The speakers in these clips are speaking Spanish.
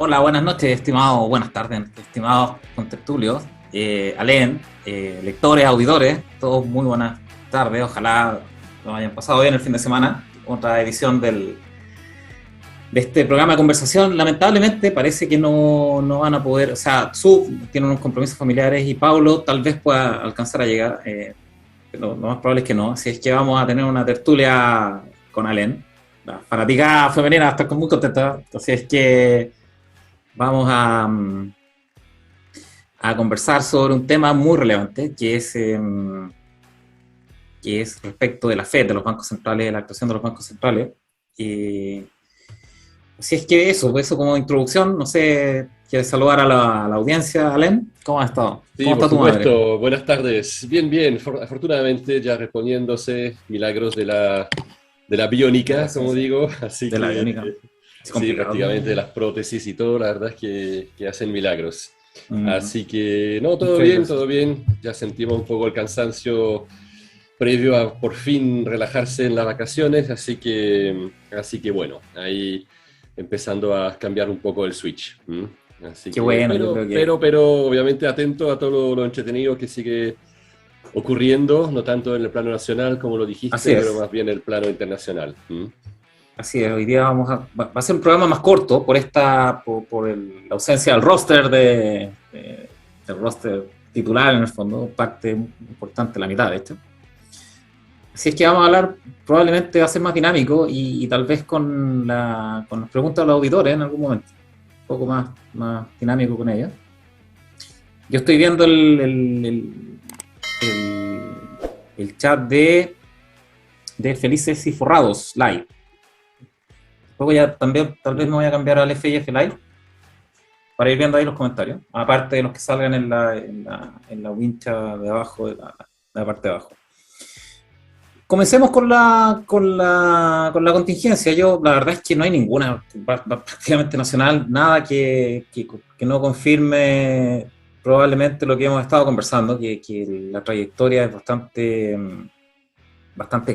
Hola, buenas noches, estimados, buenas tardes, estimados contertulios, Alén, lectores, auditores, todos muy buenas tardes, ojalá lo hayan pasado bien el fin de semana, otra edición de este programa de conversación. Lamentablemente parece que no van a poder, o sea, Sub tiene unos compromisos familiares y Paulo tal vez pueda alcanzar a llegar, pero lo más probable es que no, así es que vamos a tener una tertulia con Alén. La fanática femenina va a estar muy contenta, así es que vamos a conversar sobre un tema muy relevante, que es respecto de la FED, de los bancos centrales, de la actuación de los bancos centrales. Y si es que eso como introducción, no sé, ¿quieres saludar a la audiencia, Alem? ¿Cómo has estado? Sí, ¿Cómo por está tu madre? supuesto. Buenas tardes. Bien, bien. Afortunadamente ya reponiéndose milagros de la De la biónica, como ciencia, digo. Así de la que biónica. Es sí, complicado. prácticamente de las prótesis y todo, la verdad es que hacen milagros. Mm, Así que no, todo increíble bien, eso. todo bien. Ya sentimos un poco el cansancio previo a por fin relajarse en las vacaciones. Así que bueno, ahí empezando a cambiar un poco el switch. Así Qué que, bueno, yo pero, creo que pero, pero obviamente atento a todo lo entretenido que sigue ocurriendo, no tanto en el plano nacional como lo así dijiste, pero es. más bien en el plano internacional. Así es, hoy día va a ser un programa más corto la ausencia del roster del roster titular en el fondo, parte importante, la mitad de hecho. Así es que vamos a hablar, probablemente va a ser más dinámico y tal vez con las preguntas de los auditores en algún momento, un poco más dinámico con ellas. Yo estoy viendo el, el chat de Felices y Forrados Live. Luego ya también tal vez me voy a cambiar al FIF Live para ir viendo ahí los comentarios, aparte de los que salgan en la wincha de abajo, de la parte de abajo. Comencemos con la contingencia. Yo, la verdad es que no hay ninguna, prácticamente nacional, nada que no confirme probablemente lo que hemos estado conversando, que la trayectoria es bastante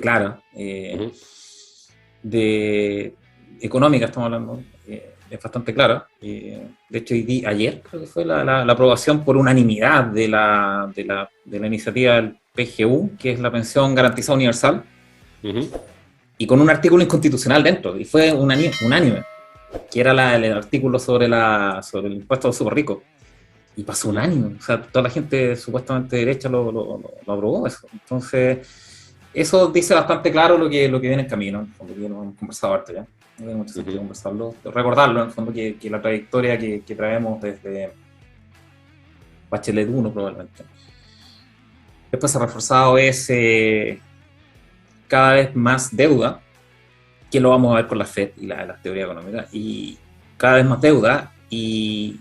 clara. Ujú. Económica estamos hablando, es bastante clara. De hecho, ayer creo que fue la aprobación por unanimidad de la iniciativa del PGU, que es la pensión garantizada universal, Ujú. y con un artículo inconstitucional dentro, y fue unánime, que era el artículo sobre el impuesto a los súper ricos. Y pasó Ujú. unánime, o sea, toda la gente supuestamente derecha lo aprobó eso. Entonces, eso dice bastante claro lo que viene en camino, lo que lo hemos conversado harto ya. No tiene mucho sentido Ujú. conversarlo, recordarlo en el fondo que la trayectoria que traemos desde Bachelet 1 probablemente. Después se ha reforzado cada vez más deuda, que lo vamos a ver con la FED y la teoría económica, y cada vez más deuda, y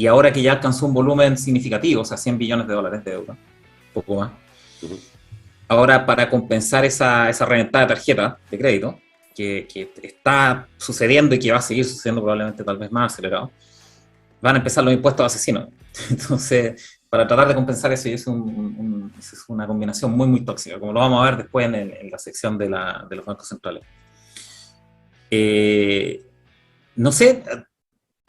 ahora que ya alcanzó un volumen significativo, o sea, 100 billones de dólares de deuda, poco más. Ujú. Ahora, para compensar esa reventada de tarjeta de crédito, que está sucediendo y que va a seguir sucediendo probablemente tal vez más acelerado, van a empezar los impuestos asesinos. Entonces, para tratar de compensar eso, y es una combinación muy, muy tóxica, como lo vamos a ver después en la sección de los bancos centrales. Eh, no sé,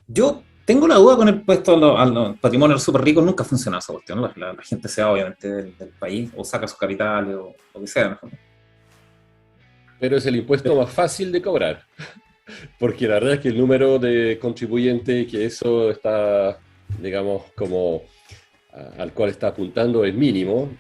yo tengo la duda con el puesto a los patrimonios súper ricos, nunca funciona esa cuestión. La gente se va obviamente del país o saca sus capitales o lo que sea. ¿No? Pero es el impuesto más fácil de cobrar, porque la verdad es que el número de contribuyentes que eso está, digamos, como al cual está apuntando es mínimo.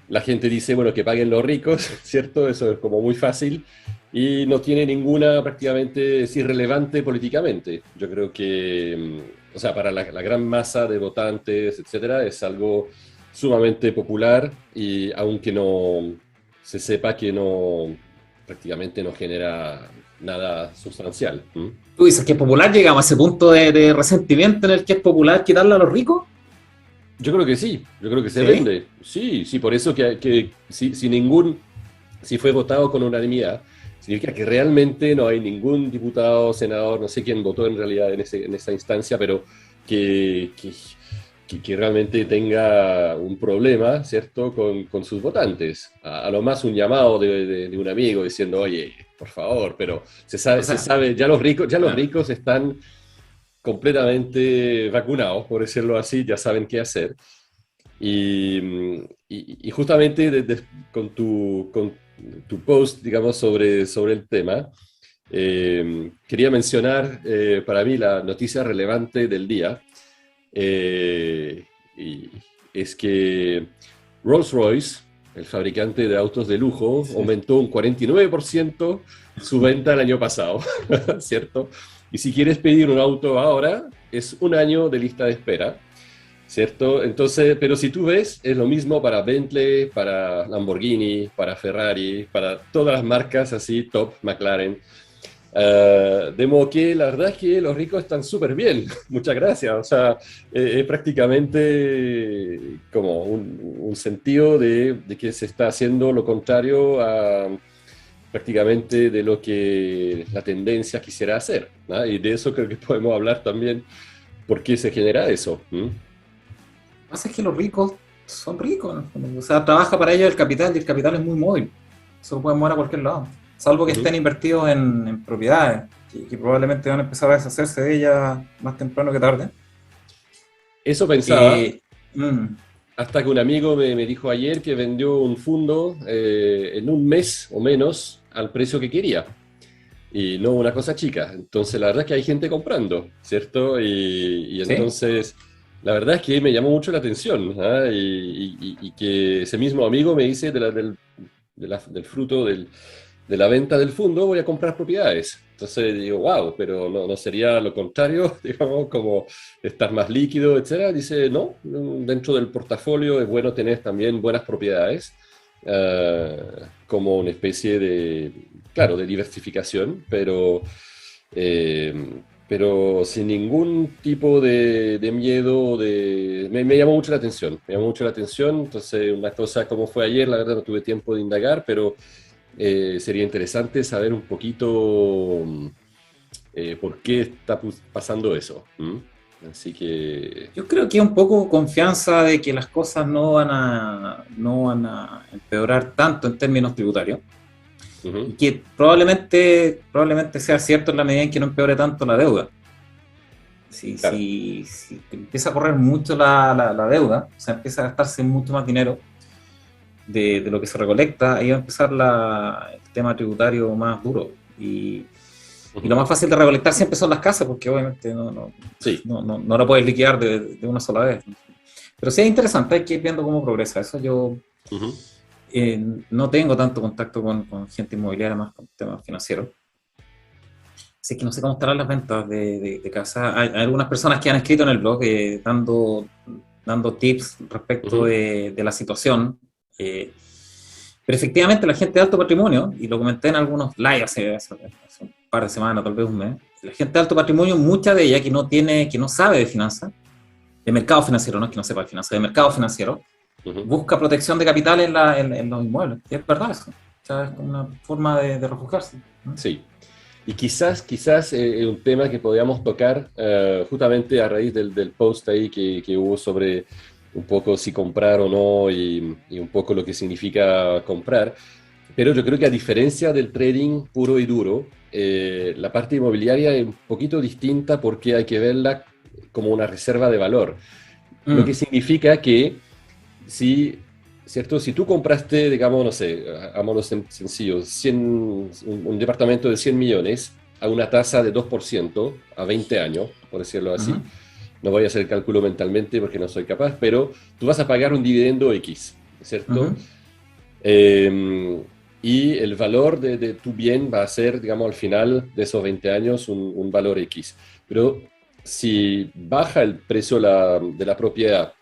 La gente dice, bueno, que paguen los ricos, ¿cierto? Eso es como muy fácil y no tiene ninguna, prácticamente es irrelevante políticamente. Yo creo que, o sea, para la gran masa de votantes, etcétera, es algo sumamente popular y aunque no se sepa que no, prácticamente no genera nada sustancial. Tú dices que es popular, llegamos a ese punto de resentimiento en el que es popular quitarle a los ricos. Yo creo que sí, yo creo que se ¿Sí? vende. Sí, sí, por eso que si fue votado con unanimidad, significa que realmente no hay ningún diputado, senador, no sé quién votó en realidad en esa instancia, pero que, que, que realmente tenga un problema, ¿cierto?, con sus votantes. A lo más un llamado de un amigo diciendo, oye, por favor, pero O se sea, sabe, ya los claro. ricos están completamente vacunados, por decirlo así, ya saben qué hacer. Y, y justamente con tu post, digamos, sobre el tema, quería mencionar para mí la noticia relevante del día. Y es que Rolls-Royce, el fabricante de autos de lujo, Sí. aumentó un 49% su venta el año pasado, ¿cierto? Y si quieres pedir un auto ahora, es un año de lista de espera. ¿Cierto? Entonces, pero si tú ves, es lo mismo para Bentley, para Lamborghini, para Ferrari, para todas las marcas así, top, McLaren. De modo que la verdad es que los ricos están súper bien, muchas gracias. O sea, es prácticamente como un sentido de que se está haciendo lo contrario a prácticamente de lo que la tendencia quisiera hacer, ¿no? Y de eso creo que podemos hablar también, por qué se genera eso. ¿M? Lo que pasa es que los ricos son ricos, en el fondo. O sea, trabaja para ellos el capital y el capital es muy móvil. Se lo pueden mover a cualquier lado. Salvo que Ujú. estén invertidos en propiedades, que probablemente van a empezar a deshacerse de ellas más temprano que tarde. Eso pensaba, Eh, mm, hasta que un amigo me dijo ayer que vendió un fondo en un mes o menos al precio que quería. Y no una cosa chica. Entonces, la verdad es que hay gente comprando, ¿cierto? Y ¿Sí? entonces, la verdad es que me llamó mucho la atención. ¿Ah? Y que ese mismo amigo me dice del fruto de la venta del fondo, voy a comprar propiedades. Entonces digo, wow, pero no sería lo contrario, digamos, como estar más líquido, etcétera. Dice, no, dentro del portafolio es bueno tener también buenas propiedades, como una especie de, claro, de diversificación, eh, pero sin ningún tipo de miedo, me llamó mucho la atención, me llamó mucho la atención. Entonces, una cosa como fue ayer, la verdad no tuve tiempo de indagar, pero sería interesante saber un poquito por qué está pasando eso. ¿M? Así que... Yo creo que un poco confianza de que las cosas no van a empeorar tanto en términos tributarios y Ujú, que probablemente sea cierto en la medida en que no empeore tanto la deuda. claro. Si empieza a correr mucho la deuda, o sea, empieza a gastarse mucho más dinero de lo que se recolecta, ahí va a empezar el tema tributario más duro. Y lo Ujú. más fácil de recolectar siempre son las casas, porque obviamente Sí. no la puedes liquidar de una sola vez. Pero sí es interesante, hay que ir viendo cómo progresa. Eso yo Ujú, no tengo tanto contacto con gente inmobiliaria, más con temas financieros. Así que no sé cómo estarán las ventas de casa. Hay algunas personas que han escrito en el blog dando tips respecto ujú. de la situación. Pero efectivamente la gente de alto patrimonio, y lo comenté en algunos live hace un par de semanas, tal vez un mes, la gente de alto patrimonio, mucha de ella que no sabe de finanzas, de mercado financiero, no es que no sepa de finanzas, de mercado financiero, Ujú. busca protección de capital en los inmuebles. Y es verdad eso. O sea, es como una forma de refugiarse, ¿no? Sí. Y quizás un tema que podíamos tocar justamente a raíz del post ahí que hubo sobre un poco si comprar o no y un poco lo que significa comprar. Pero yo creo que a diferencia del trading puro y duro, la parte inmobiliaria es un poquito distinta porque hay que verla como una reserva de valor. Lo que Mm, significa que si, ¿cierto? Si tú compraste, digamos, no sé, hagámoslo sencillo, 100, un departamento de 100 millones a una tasa de 2% a 20 años, por decirlo ujú, así, no voy a hacer el cálculo mentalmente porque no soy capaz, pero tú vas a pagar un dividendo X, ¿cierto? ujú. Eh, y el valor de tu bien va a ser, digamos, al final de esos 20 años un valor X. Pero si baja el precio de la propiedad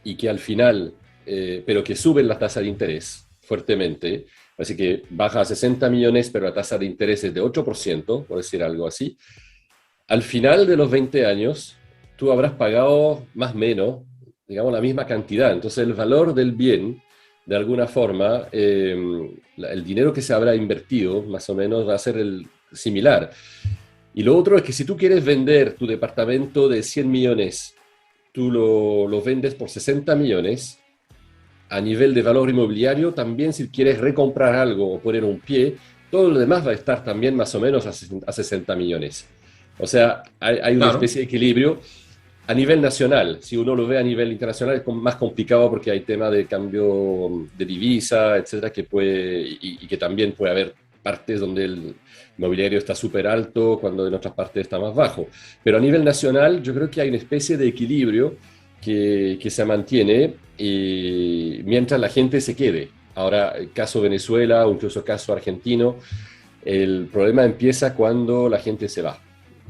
y que al final, pero que suben la tasa de interés fuertemente, así que baja a 60 millones, pero la tasa de interés es de 8%, por decir algo así, al final de los 20 años, tú habrás pagado más o menos, digamos, la misma cantidad. Entonces, el valor del bien, de alguna forma, el dinero que se habrá invertido, más o menos, va a ser el similar. Y lo otro es que si tú quieres vender tu departamento de 100 millones, tú lo vendes por 60 millones, a nivel de valor inmobiliario, también si quieres recomprar algo o poner un pie, todo lo demás va a estar también más o menos a 60 millones. O sea, hay una Claro. especie de equilibrio a nivel nacional. Si uno lo ve a nivel internacional es más complicado porque hay tema de cambio de divisa, etcétera, que puede, y que también puede haber partes donde el mobiliario está súper alto, cuando en otras partes está más bajo. Pero a nivel nacional yo creo que hay una especie de equilibrio que se mantiene mientras la gente se quede. Ahora, el caso Venezuela o incluso caso argentino, el problema empieza cuando la gente se va.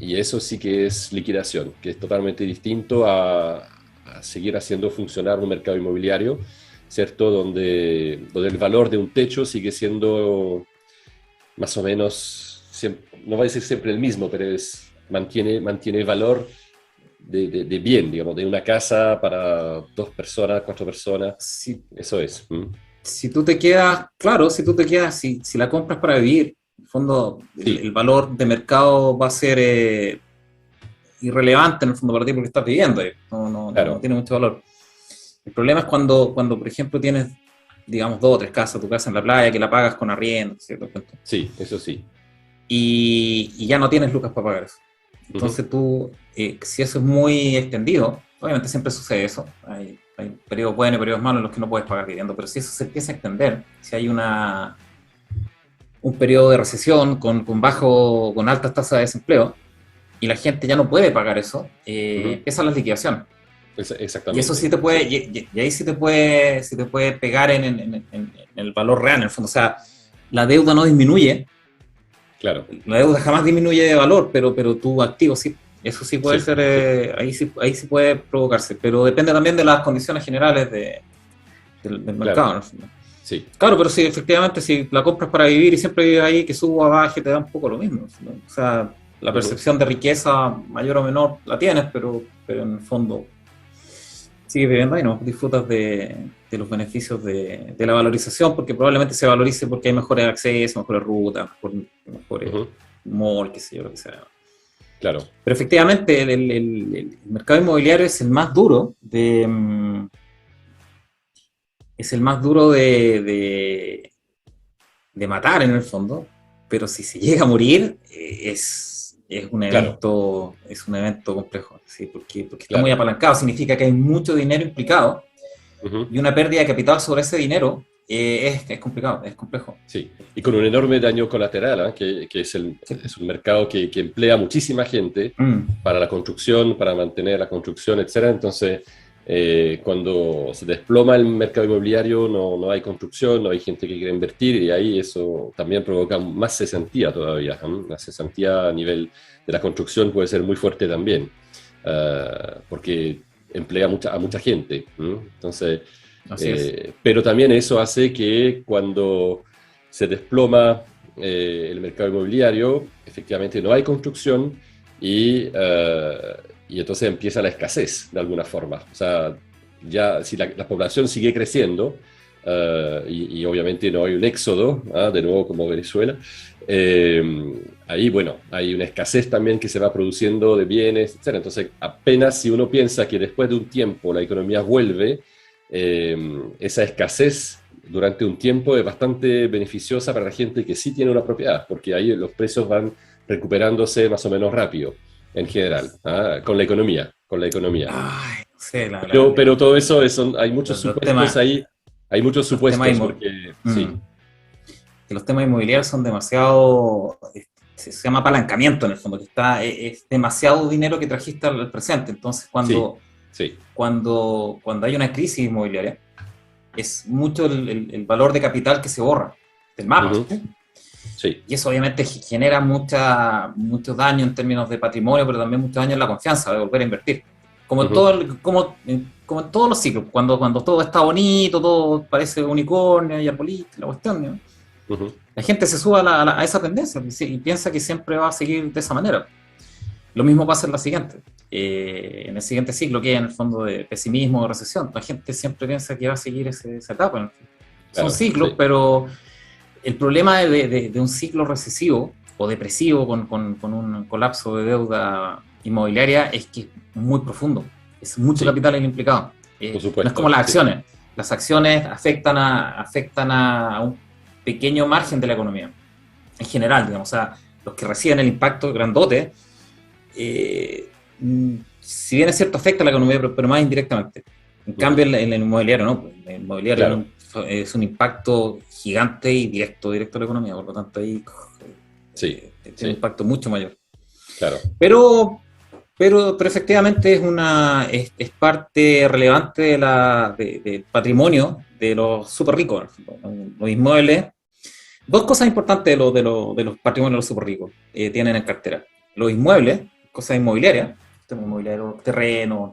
Y eso sí que es liquidación, que es totalmente distinto a seguir haciendo funcionar un mercado inmobiliario, ¿cierto? Donde el valor de un techo sigue siendo más o menos, no va a decir siempre el mismo, pero mantiene valor de bien, digamos, de una casa para 2 personas, 4 personas. Si, Eso es. ¿Mm? si tú te quedas, claro, si tú te quedas, si la compras para vivir, en el fondo, Sí, el valor de mercado va a ser irrelevante en el fondo para ti porque estás viviendo ahí. No claro. tiene mucho valor. El problema es cuando, por ejemplo, tienes, digamos, dos o tres casas, tu casa en la playa, que la pagas con arriendo, ¿cierto? Sí, eso sí. Y ya no tienes lucas para pagar eso. Ujú. Entonces tú, si eso es muy extendido, obviamente siempre sucede eso, hay periodos buenos y periodos malos en los que no puedes pagar viviendo, pero si eso se empieza a extender, si hay un periodo de recesión con altas tasas de desempleo, y la gente ya no puede pagar eso, Ujú. empiezan las liquidaciones. Y eso sí Exactamente. te puede, Sí, y ahí sí te puede pegar en el valor real, en el fondo. O sea, la deuda no disminuye, claro. la deuda jamás disminuye de valor, pero tu activo sí. Eso sí puede Sí, ser, sí, ahí sí puede provocarse, pero depende también de las condiciones generales del claro. mercado, ¿no? Sí. Claro, pero sí, efectivamente, si la compras para vivir y siempre vives ahí, que suba o baje, te da un poco lo mismo, ¿no? O sea, la Ujú. percepción de riqueza mayor o menor la tienes, pero en el fondo sigues viviendo ahí, ¿no? Disfrutas de los beneficios de la valorización, porque probablemente se valorice porque hay mejores accesos, mejores rutas, mejores Ujú. mall, qué sé yo, lo que sea. Claro. Pero efectivamente, el mercado inmobiliario es el más duro es el más duro de matar en el fondo, pero si se llega a morir, Claro. es un evento complejo, ¿sí? Porque está muy Claro. apalancado, significa que hay mucho dinero implicado Ujú. y una pérdida de capital sobre ese dinero es complicado, es complejo. Sí. Y con un enorme daño colateral, ¿ah? Que Sí. es un mercado que emplea muchísima gente Mm, para la construcción, para mantener la construcción, etcétera. Entonces, cuando se desploma el mercado inmobiliario, no hay construcción, no hay gente que quiere invertir, y ahí eso también provoca más cesantía todavía. La cesantía a nivel de la construcción puede ser muy fuerte también, porque emplea a mucha gente. Entonces, así es. pero también eso hace que cuando se desploma el mercado inmobiliario, efectivamente no hay construcción y entonces empieza la escasez de alguna forma. O sea, ya si la población sigue creciendo y obviamente no hay un éxodo, de nuevo como Venezuela, eh, ahí, bueno, hay una escasez también que se va produciendo de bienes, etc. Entonces, apenas si uno piensa que después de un tiempo la economía vuelve, esa escasez durante un tiempo es bastante beneficiosa para la gente que sí tiene una propiedad, porque ahí los precios van recuperándose más o menos rápido, en general, con la economía, con la economía. Ay, no sé, Pero todo eso, hay muchos los supuestos temas, ahí, hay muchos los temas, supuestos, porque mm, sí, que los temas inmobiliarios son demasiado, se llama apalancamiento en el fondo, que es demasiado dinero que trajiste al presente. Entonces, sí, cuando, sí, cuando, cuando hay una crisis inmobiliaria, es mucho el valor de capital que se borra del mapa. ujú, ¿Sí? sí, Y eso obviamente genera mucho daño en términos de patrimonio, pero también mucho daño en la confianza de volver a invertir. Como en, ujú, todo como en todos los ciclos, cuando todo está bonito, todo parece unicornio y arbolito, la cuestión, ¿no? ujú, La gente se sube a esa tendencia y piensa que siempre va a seguir de esa manera. Lo mismo pasa en la siguiente. En el siguiente ciclo, que es en el fondo de pesimismo o recesión, la gente siempre piensa que va a seguir esa etapa. Son claro, ciclos, sí, pero el problema de un ciclo recesivo o depresivo con un colapso de deuda inmobiliaria es que es muy profundo. Es mucho sí, capital el implicado. por No es como supuesto, las sí, acciones. Las acciones afectan a un pequeño margen de la economía. en general, digamos, o sea, los que reciben el impacto grandote, si bien es cierto, afecta a la economía, pero más indirectamente. En cambio, en el inmobiliario, ¿no? Pues, el inmobiliario Claro, es un impacto gigante y directo a la economía, por lo tanto ahí sí, tiene un sí, impacto mucho mayor. claro. Pero, pero efectivamente es parte relevante del patrimonio de los súper ricos. Los inmuebles. Dos cosas importantes de los patrimonios de los súper ricos tienen en cartera. Los inmuebles, cosas inmobiliarias, terrenos,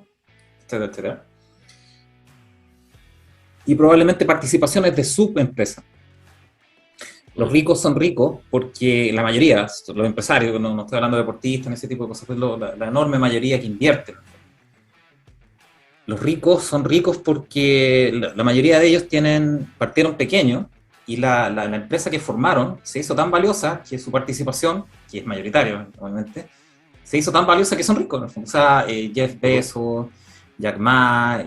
etcétera, etcétera. Y probablemente participaciones de subempresas. Los Mm, ricos son ricos porque la mayoría, los empresarios, no estoy hablando de deportistas, ese tipo de cosas, pero la enorme mayoría que invierte. Los ricos son ricos porque la mayoría de ellos partieron pequeños y la empresa que formaron se hizo tan valiosa que su participación, que es mayoritaria, obviamente, se hizo tan valiosa que son ricos. ¿No? O sea, Jeff ujú. Bezos, Jack Ma,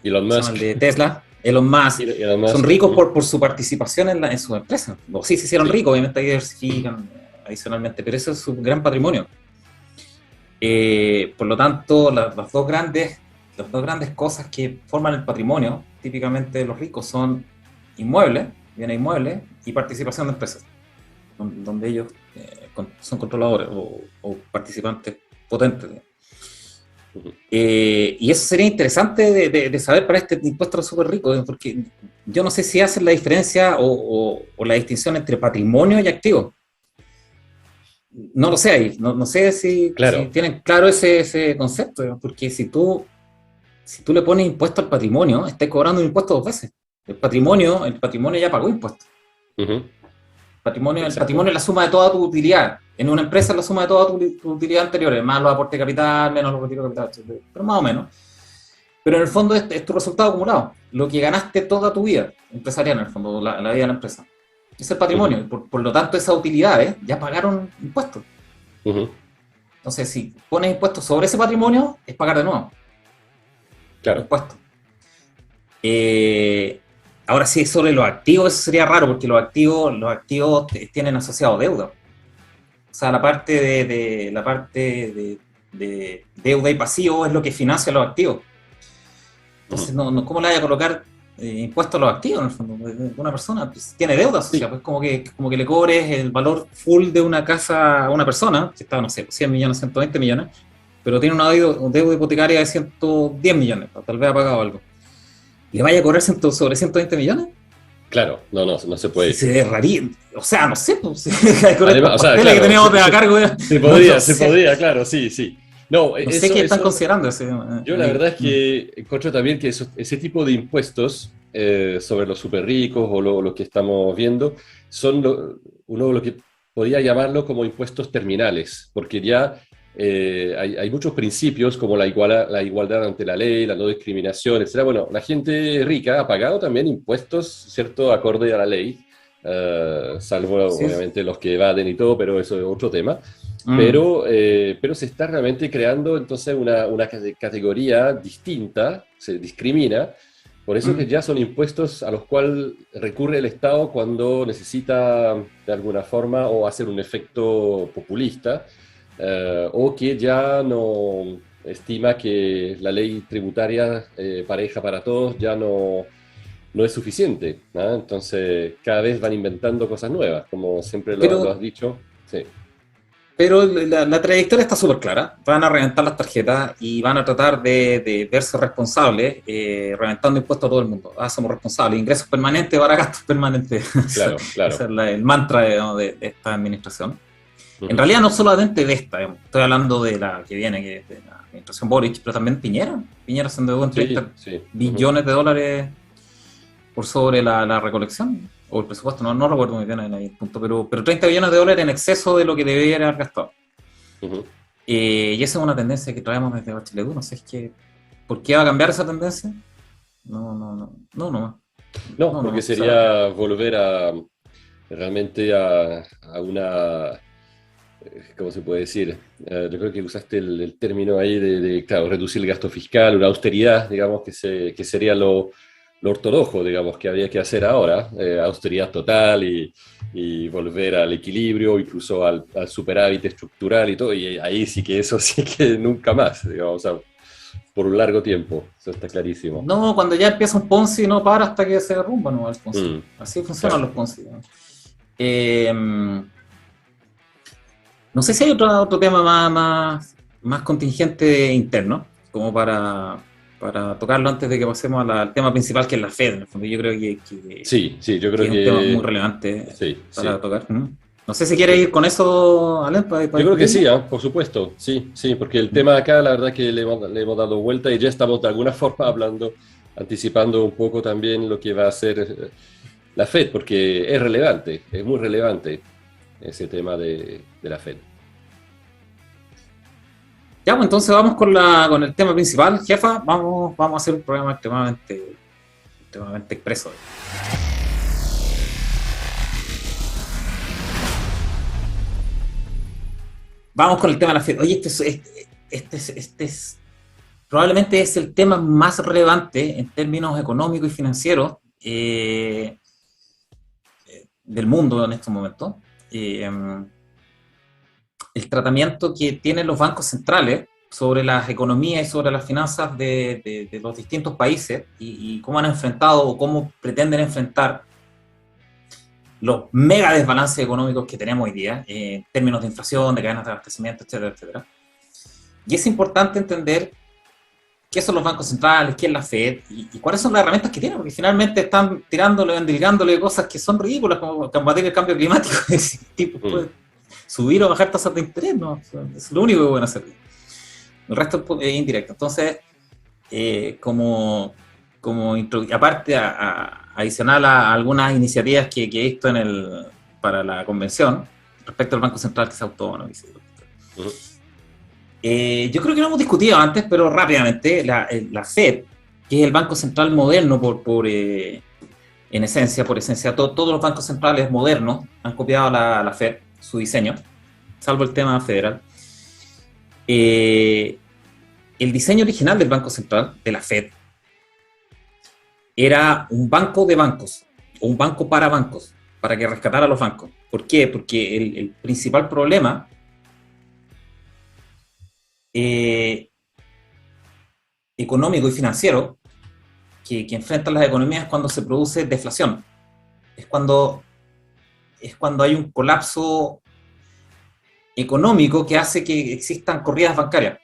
Elon ¿cómo se llama el Musk, de Tesla? Elon Musk, Elon son Musk, ricos ujú, por su participación en sus empresas. O sí, se hicieron sí. ricos, obviamente ahí diversifican adicionalmente, pero ese es su gran patrimonio. Por lo tanto, las dos grandes cosas que forman el patrimonio típicamente de los ricos son inmuebles, bienes inmuebles y participación de empresas, donde ellos son controladores o participantes potentes. Ujú. Y eso sería interesante de saber para este impuesto a los súper ricos, porque yo no sé si hacen la diferencia o la distinción entre patrimonio y activo. No lo sé ahí, no sé si Claro, tienen claro ese concepto, digamos, porque si tú le pones impuesto al patrimonio, estás cobrando un impuesto dos veces. El patrimonio ya pagó impuestos. ujú, El exacto. patrimonio es la suma de toda tu utilidad. En una empresa es la suma de toda tu utilidad anterior, más los aportes de capital, menos los retiros de capital, etc. Pero más o menos. Pero en el fondo es tu resultado acumulado, lo que ganaste toda tu vida empresarial, en el fondo, la vida de la empresa. Es el Ujú, patrimonio. Por lo tanto, esas utilidades ya pagaron impuestos. ujú, Entonces, si pones impuestos sobre ese patrimonio, es pagar de nuevo claro. impuestos. Eh, Ahora sí, sobre los activos, eso sería raro, porque los activos tienen asociado deuda. O sea, la parte de deuda y pasivo es lo que financia los activos. Ujú. Entonces, ¿cómo le vaya a colocar impuestos a los activos en el fondo? De una persona pues, tiene deuda asociada, Sí, pues como que le cobres el valor full de una casa a una persona, que está, no sé, 100 millones, 120 millones, pero tiene una deuda hipotecaria de 110 millones, tal vez ha pagado algo. ¿Le vaya a cobrar sobre 120 millones? claro, no, no, no se Si puede. se derraría, o sea, no sé, pues, con Además, estos o sea, pasteles que claro, teníamos de a cargo, se podría, claro, sí, sí. No, no sé qué están eso, considerando yo la ahí. verdad es que encuentro también que ese tipo de impuestos sobre los super ricos o lo que estamos viendo son uno lo que podría llamarlo como impuestos terminales, porque ya hay muchos principios como la igualdad ante la ley, la no discriminación, etcétera. Bueno, la gente rica ha pagado también impuestos, ¿cierto?, acorde a la ley, salvo Sí, obviamente los que evaden y todo, pero eso es otro tema. mm, Pero se está realmente creando entonces una categoría distinta, se discrimina, por eso que mm. ya son impuestos a los cuales recurre el Estado cuando necesita de alguna forma o hacer un efecto populista, o que ya no estima que la ley tributaria pareja para todos ya no es suficiente, ¿no? Entonces cada vez van inventando cosas nuevas, como siempre lo has Pero dicho. Sí. Pero la trayectoria está súper clara. Van a reventar las tarjetas y van a tratar de verse responsables, reventando impuestos a todo el mundo. Ah, somos responsables. Ingresos permanentes para gastos permanentes. Ese Claro, claro. es el mantra de esta administración. En Ujú. realidad no solamente de esta, estoy hablando de la que viene, que es de la administración Boric, pero también Piñera. Piñera se endeudó en Sí, 30 sí. Ujú. billones de dólares por sobre la recolección, o el presupuesto, no recuerdo muy bien en el punto, pero 30 billones de dólares en exceso de lo que debería haber gastado. Ujú. Y esa es una tendencia que traemos desde Bachelet 1. No sé, es que, ¿por qué va a cambiar esa tendencia? No, No, porque o sea, sería volver a realmente a una, ¿cómo se puede decir? Yo creo que usaste el término ahí claro, reducir el gasto fiscal, una austeridad, digamos, que sería lo ortodoxo, digamos, que había que hacer ahora, austeridad total y volver al equilibrio, incluso al superávit estructural y todo, y ahí sí que eso sí que nunca más, digamos, o sea, por un largo tiempo, eso está clarísimo. No, cuando ya empieza un Ponzi no para hasta que se derrumba, ¿no? El Ponzi. Mm, Así funcionan claro. los Ponzi, ¿no? Eh, no sé si hay otro tema más contingente interno, como para tocarlo antes de que pasemos al tema principal, que es la Fed. En el fondo, yo creo Sí, sí, yo que creo es un tema muy que relevante sí, para sí. tocar. ¿No? No sé si quieres ir con eso, Alen, para Yo creo que discutirlo. sí, ¿ah? Por supuesto, sí, sí, porque el tema acá, la verdad que le hemos dado vuelta y ya estamos de alguna forma hablando, anticipando un poco también lo que va a hacer la Fed, porque es relevante, es muy relevante ese tema de la Fed. Ya, pues entonces vamos con el tema principal, jefa. Vamos a hacer un programa extremadamente expreso. Vamos con el tema de la Fed. Oye, probablemente es el tema más relevante en términos económicos y financieros del mundo en estos momentos. Eh, el tratamiento que tienen los bancos centrales sobre las economías y sobre las finanzas de los distintos países y cómo han enfrentado o cómo pretenden enfrentar los mega desbalances económicos que tenemos hoy día en términos de inflación, de cadenas de abastecimiento, etcétera, etcétera. Y es importante entender qué son los bancos centrales, qué es la Fed y cuáles son las herramientas que tienen, porque finalmente están tirándole, endilgándole cosas que son ridículas, como combatir el cambio climático. Tipo, Mm. pues, subir o bajar tasas de interés, ¿no? O sea, es lo único que pueden hacer. El resto es indirecto. Entonces, aparte, adicional a algunas iniciativas que he visto para la convención, respecto al Banco Central que se autónomo. Ujú. Yo creo que lo hemos discutido antes, pero rápidamente, la Fed, que es el Banco Central moderno en esencia, por esencia, todos los bancos centrales modernos han copiado la Fed, su diseño, salvo el tema federal. El diseño original del Banco Central, de la Fed, era un banco de bancos, o un banco para bancos, para que rescatara a los bancos. ¿Por qué? Porque el principal problema económico y financiero que enfrentan las economías es cuando se produce deflación. Es cuando hay un colapso económico que hace que existan corridas bancarias.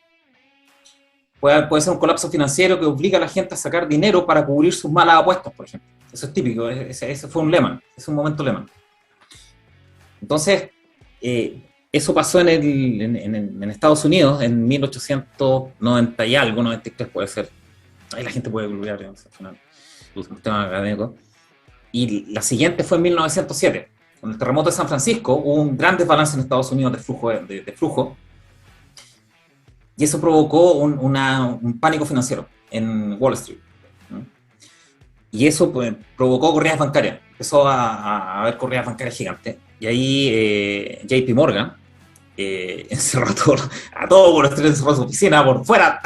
Puede ser un colapso financiero que obliga a la gente a sacar dinero para cubrir sus malas apuestas, por ejemplo. Eso es típico, ese fue un Lehman, es un momento Lehman. Entonces, eso pasó en Estados Unidos en 1890 y algo, 93 puede ser. Ahí la gente puede googlear, al final, es un tema académico. Y la siguiente fue en 1907. Con el terremoto de San Francisco hubo un gran desbalance en Estados Unidos de flujo, y eso provocó un pánico financiero en Wall Street. ¿No? Y eso pues, provocó corridas bancarias. Empezó a haber corridas bancarias gigantes. Y ahí JP Morgan encerró a todo Wall Street, encerró su oficina por fuera.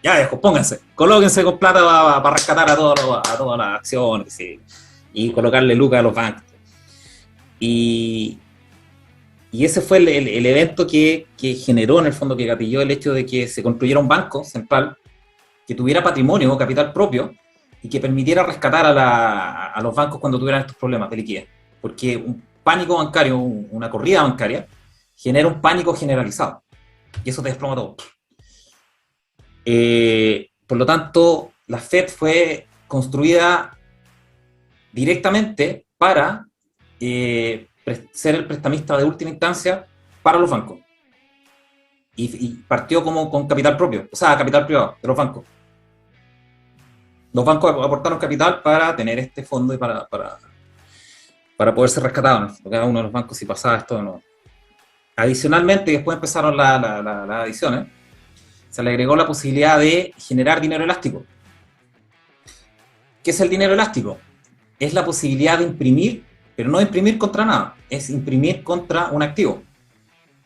Ya dejó, pónganse, colóquense con plata para rescatar a todas las acciones, ¿sí? Y colocarle lucas a los bancos. Y ese fue el evento que generó, en el fondo, que gatilló el hecho de que se construyera un banco central que tuviera patrimonio o capital propio y que permitiera rescatar a los bancos cuando tuvieran estos problemas de liquidez. Porque un pánico bancario, una corrida bancaria, genera un pánico generalizado. Y eso te desploma todo. Por lo tanto, la Fed fue construida directamente para ser el prestamista de última instancia para los bancos. Y partió como con capital propio, o sea, capital privado de los bancos. Los bancos aportaron capital para tener este fondo y para poder ser rescatados. Cada uno de los bancos, si pasaba esto, no. Adicionalmente, después empezaron las adiciones, se le agregó la posibilidad de generar dinero elástico. ¿Qué es el dinero elástico? Es la posibilidad de imprimir, pero no imprimir contra nada, es imprimir contra un activo.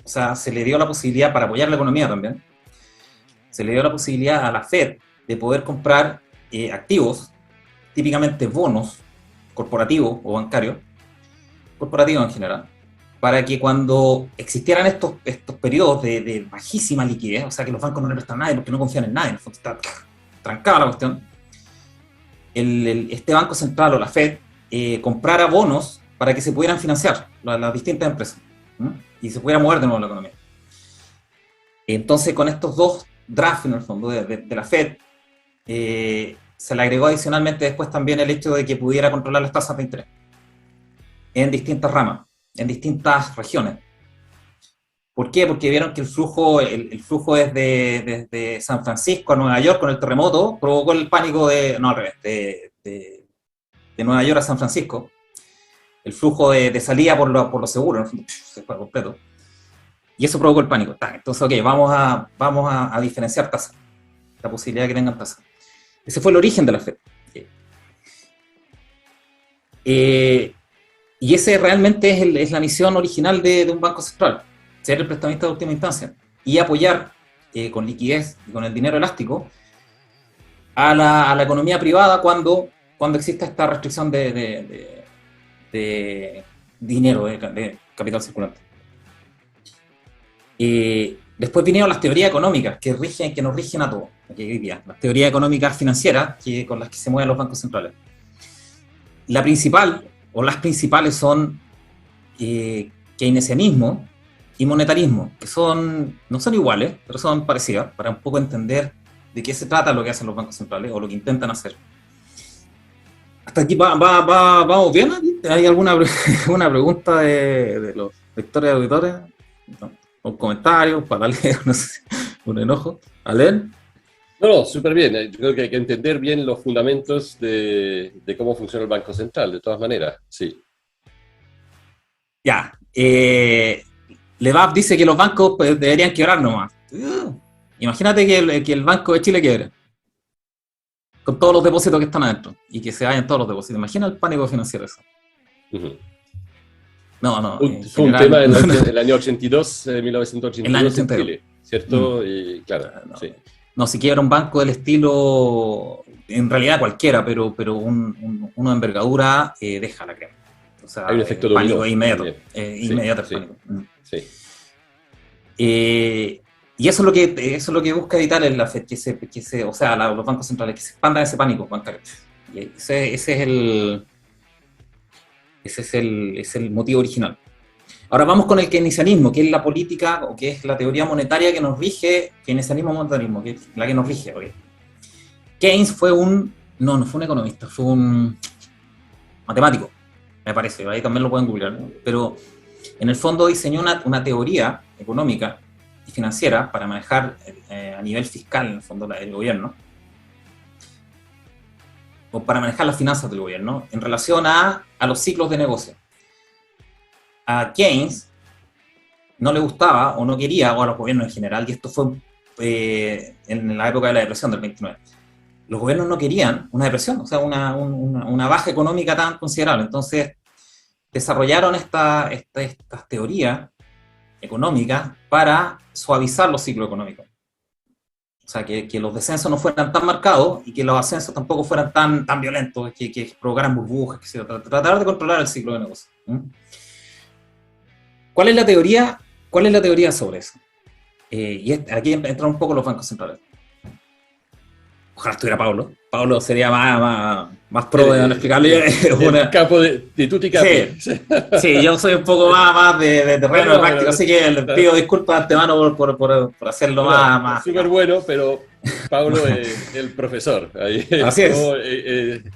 O sea, se le dio la posibilidad, para apoyar la economía también, se le dio la posibilidad a la Fed de poder comprar activos típicamente bonos corporativos o bancarios, corporativos en general, para que cuando existieran estos periodos de bajísima liquidez, o sea que los bancos no le prestan a nadie porque no confían en nadie, en el fondo está trancada la cuestión, este Banco Central o la Fed comprara bonos para que se pudieran financiar las distintas empresas, ¿no? Y se pudiera mover de nuevo la economía. Entonces, con estos dos drafts, en el fondo, de la Fed, se le agregó adicionalmente después también el hecho de que pudiera controlar las tasas de interés en distintas ramas, en distintas regiones. ¿Por qué? Porque vieron que el flujo desde San Francisco a Nueva York con el terremoto provocó el pánico de Nueva York a San Francisco. El flujo de salida por los seguros, se fue completo. Y eso provocó el pánico. Entonces, ok, vamos a diferenciar tasas, la posibilidad de que tengan tasas. Ese fue el origen de la Fed. Y ese realmente es la misión original de un banco central, ser el prestamista de última instancia y apoyar con liquidez y con el dinero elástico a la economía privada cuando exista esta restricción de dinero, de capital circulante. Después vinieron las teorías económicas que nos rigen a todos, las teorías económicas financieras con las que se mueven los bancos centrales. La principal, o las principales son keynesianismo y monetarismo, que no son iguales, pero son parecidas, para un poco entender de qué se trata lo que hacen los bancos centrales, o lo que intentan hacer. ¿Hasta aquí vamos bien? ¿Hay alguna pregunta de los lectores y auditores? No. Un comentario para leer, no sé, un enojo. ¿Alen? No, súper bien. Yo creo que hay que entender bien los fundamentos de cómo funciona el Banco Central, de todas maneras, sí. Ya. Levap dice que los bancos deberían quebrar nomás. Imagínate que el Banco de Chile quiebre, con todos los depósitos que están adentro, y que se vayan todos los depósitos. Imagina el pánico financiero eso. Uh-huh. No. Fue un tema en el año 82, 1982 en Chile, ¿cierto? Y claro, sí. No, si quiebra un banco del estilo, en realidad cualquiera, pero uno de envergadura, deja la crema. O sea, hay un efecto pánico dominó. inmediato. Sí, inmediato sí, el pánico. Sí. Y eso es lo que busca evitar la Fed, los bancos centrales, que se expandan ese pánico bancario. Y ese es el motivo original. Ahora vamos con el keynesianismo, que es la política, o que es la teoría monetaria que nos rige, keynesianismo monetarismo, que es la que nos rige. ¿Okay? Keynes no fue un economista, fue un matemático, me parece, ahí también lo pueden googlear, ¿no? Pero en el fondo diseñó una teoría económica y financiera para manejar a nivel fiscal, en el fondo, el gobierno, o para manejar las finanzas del gobierno, en relación a los ciclos de negocio. A Keynes no le gustaba o no quería, o a los gobiernos en general, y esto fue en la época de la depresión del 29, los gobiernos no querían una depresión, o sea, una baja económica tan considerable. Entonces desarrollaron estas teorías económicas para suavizar los ciclos económicos. O sea, que los descensos no fueran tan marcados y que los ascensos tampoco fueran tan violentos, que provocaran burbujas, tratar de controlar el ciclo de negocio. ¿Cuál es la teoría sobre eso? Y aquí entran un poco los bancos centrales. Ojalá estuviera Pablo. Pablo sería más pro de explicarle. El capo de tutti capi. Sí, yo soy un poco más de terreno de práctico, así que le pido disculpas de antemano por hacerlo más. Súper bueno, pero Pablo es el profesor. Ahí, así es.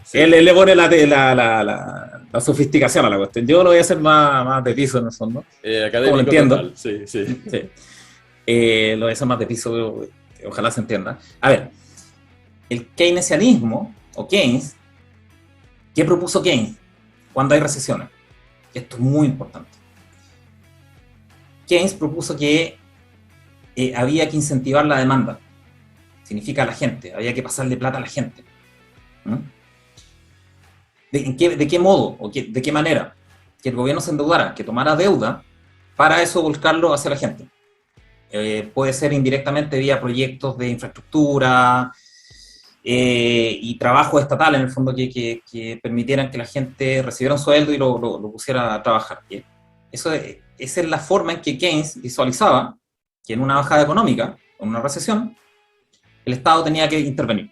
Sí. Él le pone la sofisticación a la cuestión. Yo lo voy a hacer más de piso en el fondo. Académico, como lo entiendo. Total. Sí. Lo voy a hacer más de piso, ojalá se entienda. A ver. El keynesianismo, o Keynes, ¿qué propuso Keynes cuando hay recesiones? Esto es muy importante. Keynes propuso que había que incentivar la demanda. Significa a la gente, había que pasarle plata a la gente. ¿De qué modo o de qué manera? Que el gobierno se endeudara, que tomara deuda para eso volcarlo hacia la gente. Puede ser indirectamente vía proyectos de infraestructura, y trabajos estatales, en el fondo, que permitieran que la gente recibiera un sueldo y lo pusiera a trabajar. Esa es la forma en que Keynes visualizaba que en una bajada económica, en una recesión, el Estado tenía que intervenir.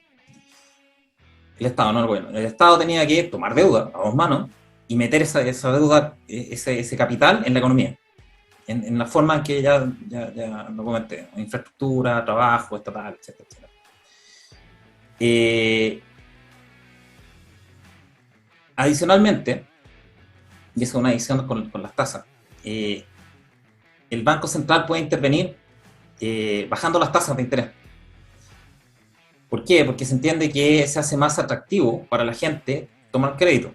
El Estado, no el gobierno. El Estado tenía que tomar deuda a dos manos y meter esa deuda, ese capital en la economía. En la forma en que ya lo comenté, infraestructura, trabajo, estatal, etcétera, etcétera. Adicionalmente, y eso es una adición con las tasas, el Banco Central puede intervenir bajando las tasas de interés. ¿Por qué? Porque se entiende que se hace más atractivo para la gente tomar crédito.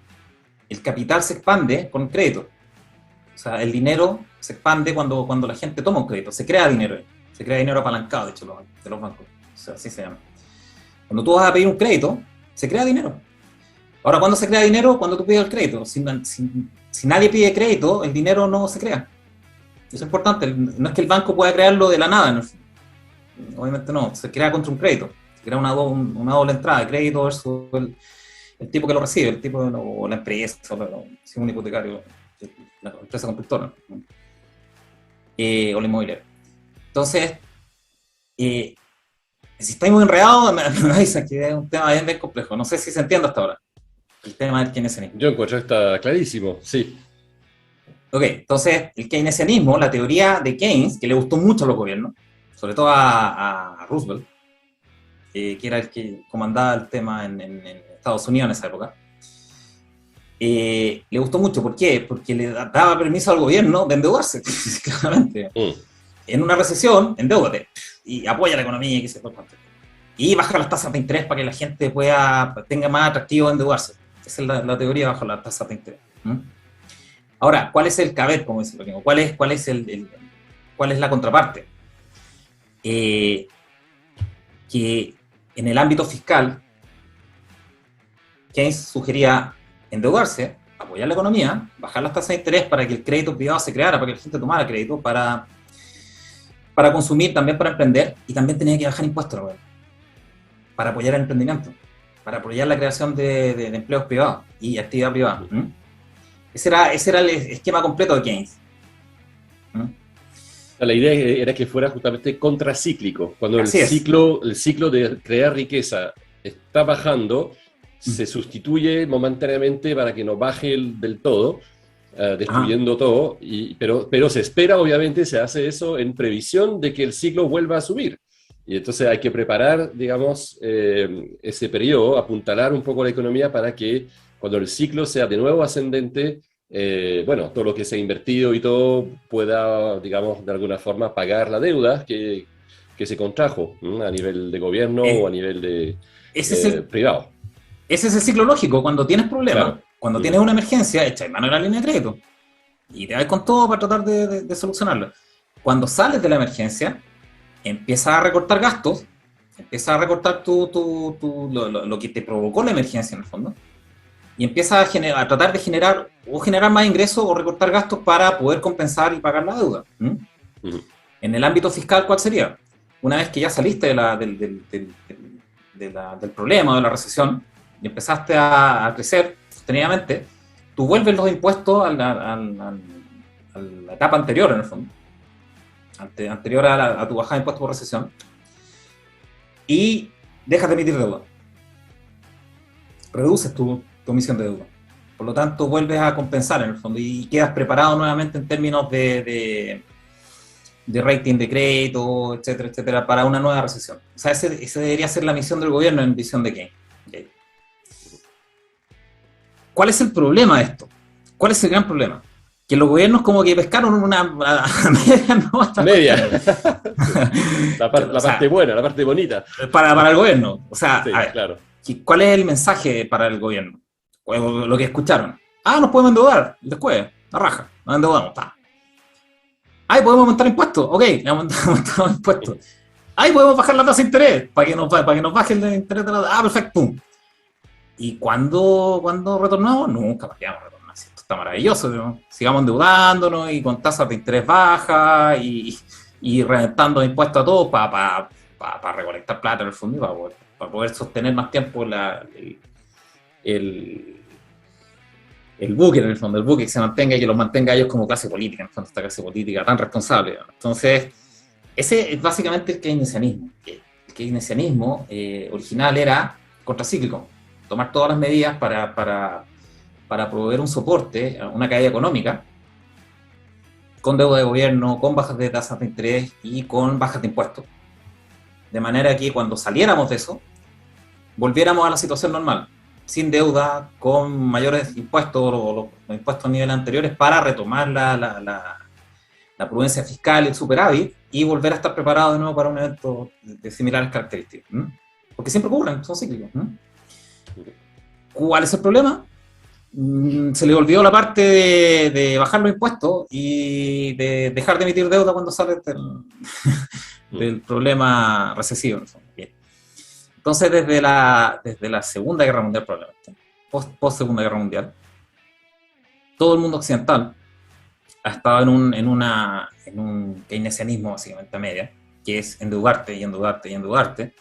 El capital se expande con el crédito. O sea, el dinero se expande cuando la gente toma un crédito. Se crea dinero apalancado, de hecho, de los bancos. O sea, así se llama. Cuando tú vas a pedir un crédito, se crea dinero. Ahora, ¿cuándo se crea dinero? Cuando tú pides el crédito. Si nadie pide crédito, el dinero no se crea. Eso es importante. No es que el banco pueda crearlo de la nada, ¿no? Obviamente no. Se crea contra un crédito. Se crea una doble entrada de crédito versus el tipo que lo recibe, el tipo o la empresa, si es un hipotecario, la empresa constructora, ¿no? O la inmobiliaria. Entonces, si estáis muy enredados, me avisan que es un tema bien complejo. No sé si se entiende hasta ahora. El tema del keynesianismo. Yo encuentro que está clarísimo, sí. Ok, entonces el keynesianismo, la teoría de Keynes, que le gustó mucho a los gobiernos, sobre todo a Roosevelt, que era el que comandaba el tema en Estados Unidos en esa época, le gustó mucho. ¿Por qué? Porque le daba permiso al gobierno de endeudarse, claramente. En una recesión, endeúdate y apoya la economía y baja las tasas de interés para que la gente tenga más atractivo endeudarse. Esa es la teoría bajo las tasas de interés. Ahora, ¿cuál es el caveat, como dice Rodrigo? ¿Cuál es la contraparte? Que en el ámbito fiscal, Keynes sugería endeudarse, apoyar la economía, bajar las tasas de interés para que el crédito privado se creara, para que la gente tomara crédito, para consumir, también para emprender, y también tenía que bajar impuestos, para apoyar el emprendimiento, para apoyar la creación de empleos privados y actividad privada. Ese era el esquema completo de Keynes. La idea era que fuera justamente contracíclico. Cuando el ciclo de crear riqueza está bajando, se sustituye momentáneamente para que no baje del todo, destruyendo todo, pero se espera, obviamente, se hace eso en previsión de que el ciclo vuelva a subir. Y entonces hay que preparar, digamos, ese periodo, apuntalar un poco la economía para que cuando el ciclo sea de nuevo ascendente, bueno, todo lo que se ha invertido y todo pueda, digamos, de alguna forma pagar la deuda que se contrajo a nivel de gobierno o a nivel de privado. Ese es el ciclo lógico. Cuando tienes problemas, claro, cuando tienes una emergencia, echas mano de la línea de crédito y te vas con todo para tratar de solucionarlo. Cuando sales de la emergencia, empiezas a recortar gastos, empiezas a recortar lo que te provocó la emergencia en el fondo, y empiezas a tratar de generar más ingresos o recortar gastos para poder compensar y pagar la deuda. En el ámbito fiscal, ¿cuál sería? Una vez que ya saliste del problema, de la recesión, y empezaste a crecer sostenidamente, tú vuelves los impuestos a la etapa anterior, en el fondo, anterior a tu bajada de impuestos por recesión, y dejas de emitir deuda. Reduces tu emisión de deuda. Por lo tanto, vuelves a compensar en el fondo y quedas preparado nuevamente en términos de rating de crédito, etcétera, etcétera, para una nueva recesión. O sea, ese debería ser la misión del gobierno en visión de Keynes. Okay. ¿Cuál es el problema de esto? ¿Cuál es el gran problema? Que los gobiernos como que pescaron una media. La parte buena, la parte bonita. Para el gobierno. O sea, sí, a ver, claro. ¿Cuál es el mensaje para el gobierno? O lo que escucharon. Nos podemos endeudar. Después, la raja. Nos endeudamos. Podemos aumentar impuestos. Ok, le aumentamos impuestos. Podemos bajar la tasa de interés para que nos baje el interés de la... perfecto. Pum. ¿Y cuándo retornamos? Nunca vayamos a retornar. Esto está maravilloso, ¿no? Sigamos endeudándonos y con tasas de interés bajas y reventando impuestos a todos para recolectar plata en el fondo y para poder para poder sostener más tiempo el, el buque, en el fondo, el buque que se mantenga y que los mantenga ellos como clase política, en el fondo, esta clase política tan responsable. Entonces, ese es básicamente el keynesianismo. El keynesianismo original era contracíclico, tomar todas las medidas para proveer un soporte a una caída económica, con deuda de gobierno, con bajas de tasas de interés y con bajas de impuestos. De manera que cuando saliéramos de eso, volviéramos a la situación normal, sin deuda, con mayores impuestos o los impuestos a niveles anteriores para retomar la prudencia fiscal y el superávit y volver a estar preparado de nuevo para un evento de similares características. Porque siempre ocurren, son cíclicos. ¿Cuál es el problema? Se le olvidó la parte de bajar los impuestos y de dejar de emitir deuda cuando sale del problema recesivo. Bien. Entonces, desde la Segunda Guerra Mundial, probablemente, post Segunda Guerra Mundial, todo el mundo occidental ha estado en un keynesianismo básicamente a media, que es endeudarte y endeudarte y endeudarte,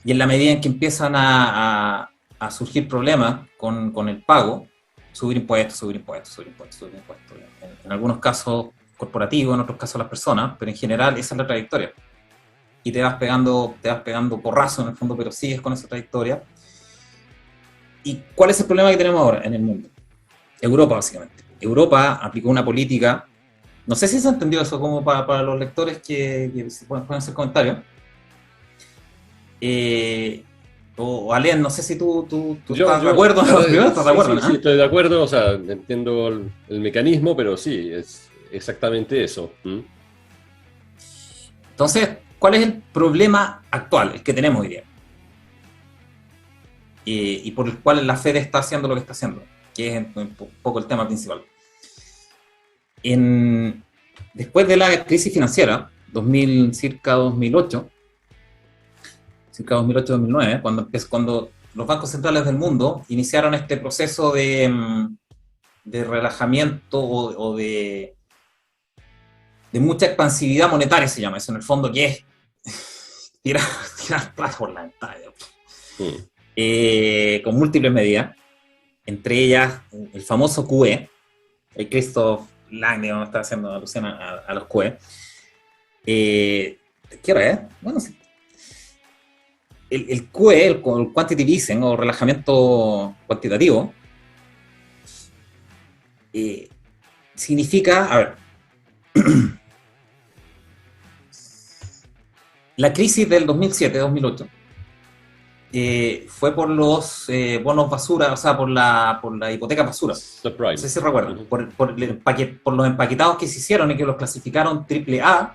y en la medida en que empiezan a surgir problemas con el pago, subir impuestos, subir impuestos, subir impuestos, subir impuestos. En algunos casos corporativos, en otros casos las personas, pero en general esa es la trayectoria. Y te vas pegando porrazo en el fondo, pero sigues con esa trayectoria. ¿Y cuál es el problema que tenemos ahora en el mundo? Europa, básicamente. Europa aplicó una política, no sé si se ha entendido eso como para los lectores que pueden hacer comentarios. O Alén, no sé si tú estás de acuerdo. ¿Estás de acuerdo? Sí, estoy de acuerdo, o sea, entiendo el mecanismo, pero sí, es exactamente eso. Entonces, ¿cuál es el problema actual, el que tenemos hoy día? Y por el cual la Fed está haciendo lo que está haciendo, que es un poco el tema principal. Después de la crisis financiera, circa 2008, circa 2008-2009, cuando los bancos centrales del mundo iniciaron este proceso de relajamiento o de mucha expansividad monetaria, se llama eso, en el fondo, que es tirar plata por la ventana, con múltiples medidas, entre ellas el famoso QE, el Christoph Lange está haciendo alusión a los QE. ¿Qué hora es? Bueno, sí. El QE, el quantitative easing o relajamiento cuantitativo, significa, a ver, la crisis del 2007-2008 fue por los bonos basura, o sea, por la hipoteca basura. No sé si recuerdan, por los empaquetados que se hicieron y que los clasificaron AAA,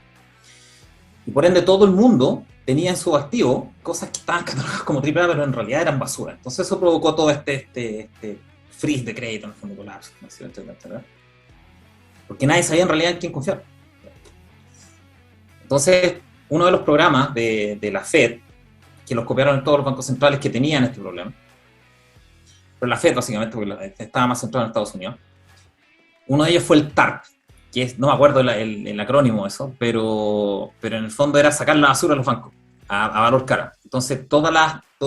y por ende todo el mundo tenía en su activo cosas que estaban catalogadas como AAA, pero en realidad eran basura. Entonces eso provocó todo este freeze de crédito, en el fondo colapso, etcétera. Porque nadie sabía en realidad en quién confiar. Entonces, uno de los programas de la Fed, que los copiaron en todos los bancos centrales que tenían este problema, pero la Fed básicamente, porque estaba más centrado en Estados Unidos, uno de ellos fue el TARP, que es, no me acuerdo el acrónimo de eso, pero en el fondo era sacar la basura a los bancos, a valor cara. Entonces, todo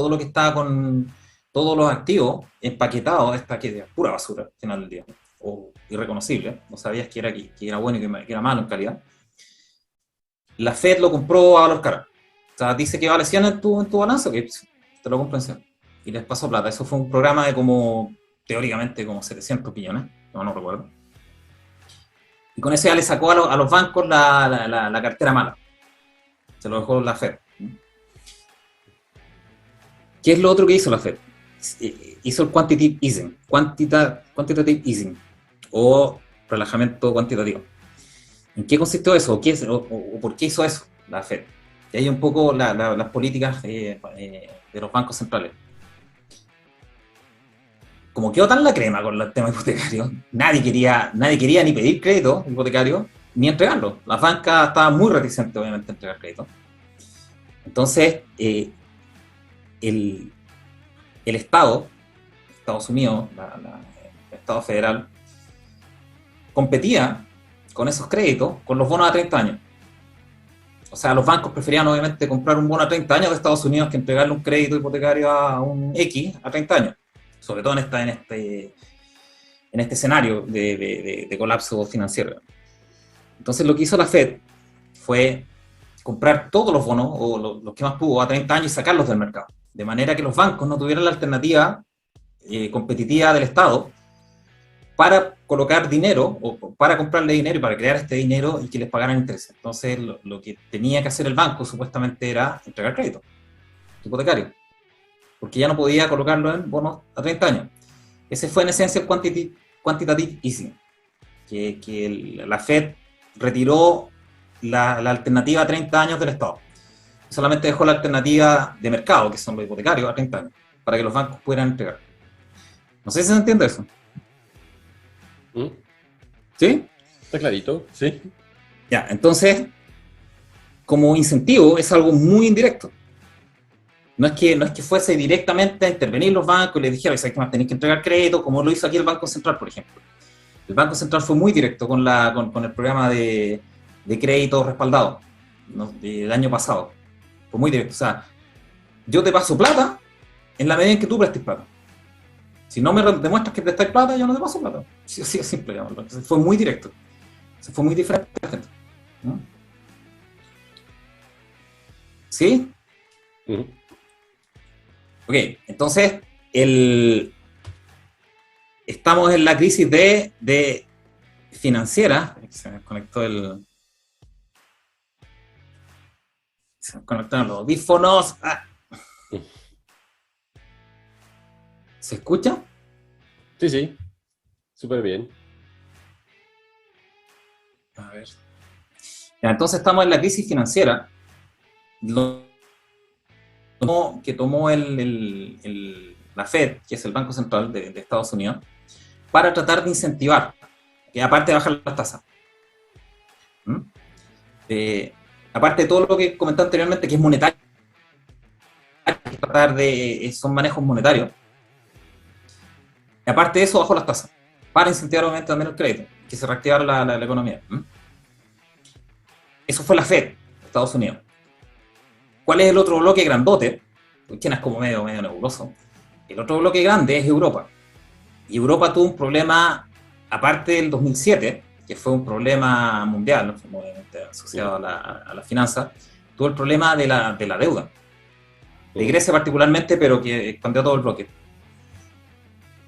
lo que estaba con todos los activos empaquetados, que era pura basura al final del día, o irreconocible, no sabías que era bueno y que era malo en calidad. La Fed lo compró a valor cara. O sea, dice que vale 100 en tu balanza, que te lo compro en 100. Y les pasó plata. Eso fue un programa de teóricamente, 700 billones, no recuerdo. Y con eso ya le sacó a los bancos la cartera mala. Se lo dejó la Fed. ¿Qué es lo otro que hizo la Fed? Hizo el quantitative easing. Quantitative easing. O relajamiento cuantitativo. ¿En qué consistió eso? ¿O por qué hizo eso la Fed? Y hay un poco las políticas de los bancos centrales. Como quedó tan la crema con el tema hipotecario, nadie quería ni pedir crédito hipotecario, ni entregarlo. Las bancas estaban muy reticentes, obviamente, a entregar crédito. Entonces, el Estado, Estados Unidos, el Estado federal, competía con esos créditos con los bonos a 30 años. O sea, los bancos preferían obviamente comprar un bono a 30 años de Estados Unidos que entregarle un crédito hipotecario a un X a 30 años, sobre todo en este escenario de colapso financiero. Entonces lo que hizo la Fed fue comprar todos los bonos, o los que más pudo, a 30 años y sacarlos del mercado, de manera que los bancos no tuvieran la alternativa competitiva del Estado para colocar dinero, o para comprarle dinero y para crear este dinero y que les pagaran intereses. Entonces, lo que tenía que hacer el banco supuestamente era entregar crédito hipotecario, porque ya no podía colocarlo en bonos a 30 años. Ese fue en esencia el quantitative easing, que la Fed retiró la alternativa a 30 años del Estado. Solamente dejó la alternativa de mercado, que son los hipotecarios, a 30 años, para que los bancos pudieran entregar. No sé si se entiende eso. ¿Sí? Está clarito, sí. Ya, entonces, como incentivo, es algo muy indirecto. No es que fuese directamente a intervenir los bancos y les dijera, ¿sabes qué más? Tenéis que entregar crédito, como lo hizo aquí el Banco Central, por ejemplo. El Banco Central fue muy directo con el programa de crédito respaldado, ¿no? Del año pasado. Fue muy directo. O sea, yo te paso plata en la medida en que tú prestes plata. Si no me demuestras que prestas plata, yo no te paso plata. Sí, así es simple, digamos. Entonces, fue muy directo. Fue muy diferente a la gente, ¿no? ¿Sí? Ok, entonces estamos en la crisis de financiera. Se me conectó se me conectaron los audífonos. ¿Se escucha? Sí, sí, súper bien. A ver. Ya, entonces estamos en la crisis financiera. Que tomó la Fed, que es el Banco Central de Estados Unidos, para tratar de incentivar, que aparte de bajar las tasas. Aparte de todo lo que comenté anteriormente, que es monetario, son manejos monetarios. Y aparte de eso, bajó las tasas, para incentivar obviamente también el crédito, que se reactivara la economía. Eso fue la Fed de Estados Unidos. ¿Cuál es el otro bloque grandote? China es como medio nebuloso. El otro bloque grande es Europa. Y Europa tuvo un problema, aparte del 2007, que fue un problema mundial, ¿no? Obviamente asociado a la finanza, tuvo el problema de la deuda. De Grecia particularmente, pero que expandió todo el bloque.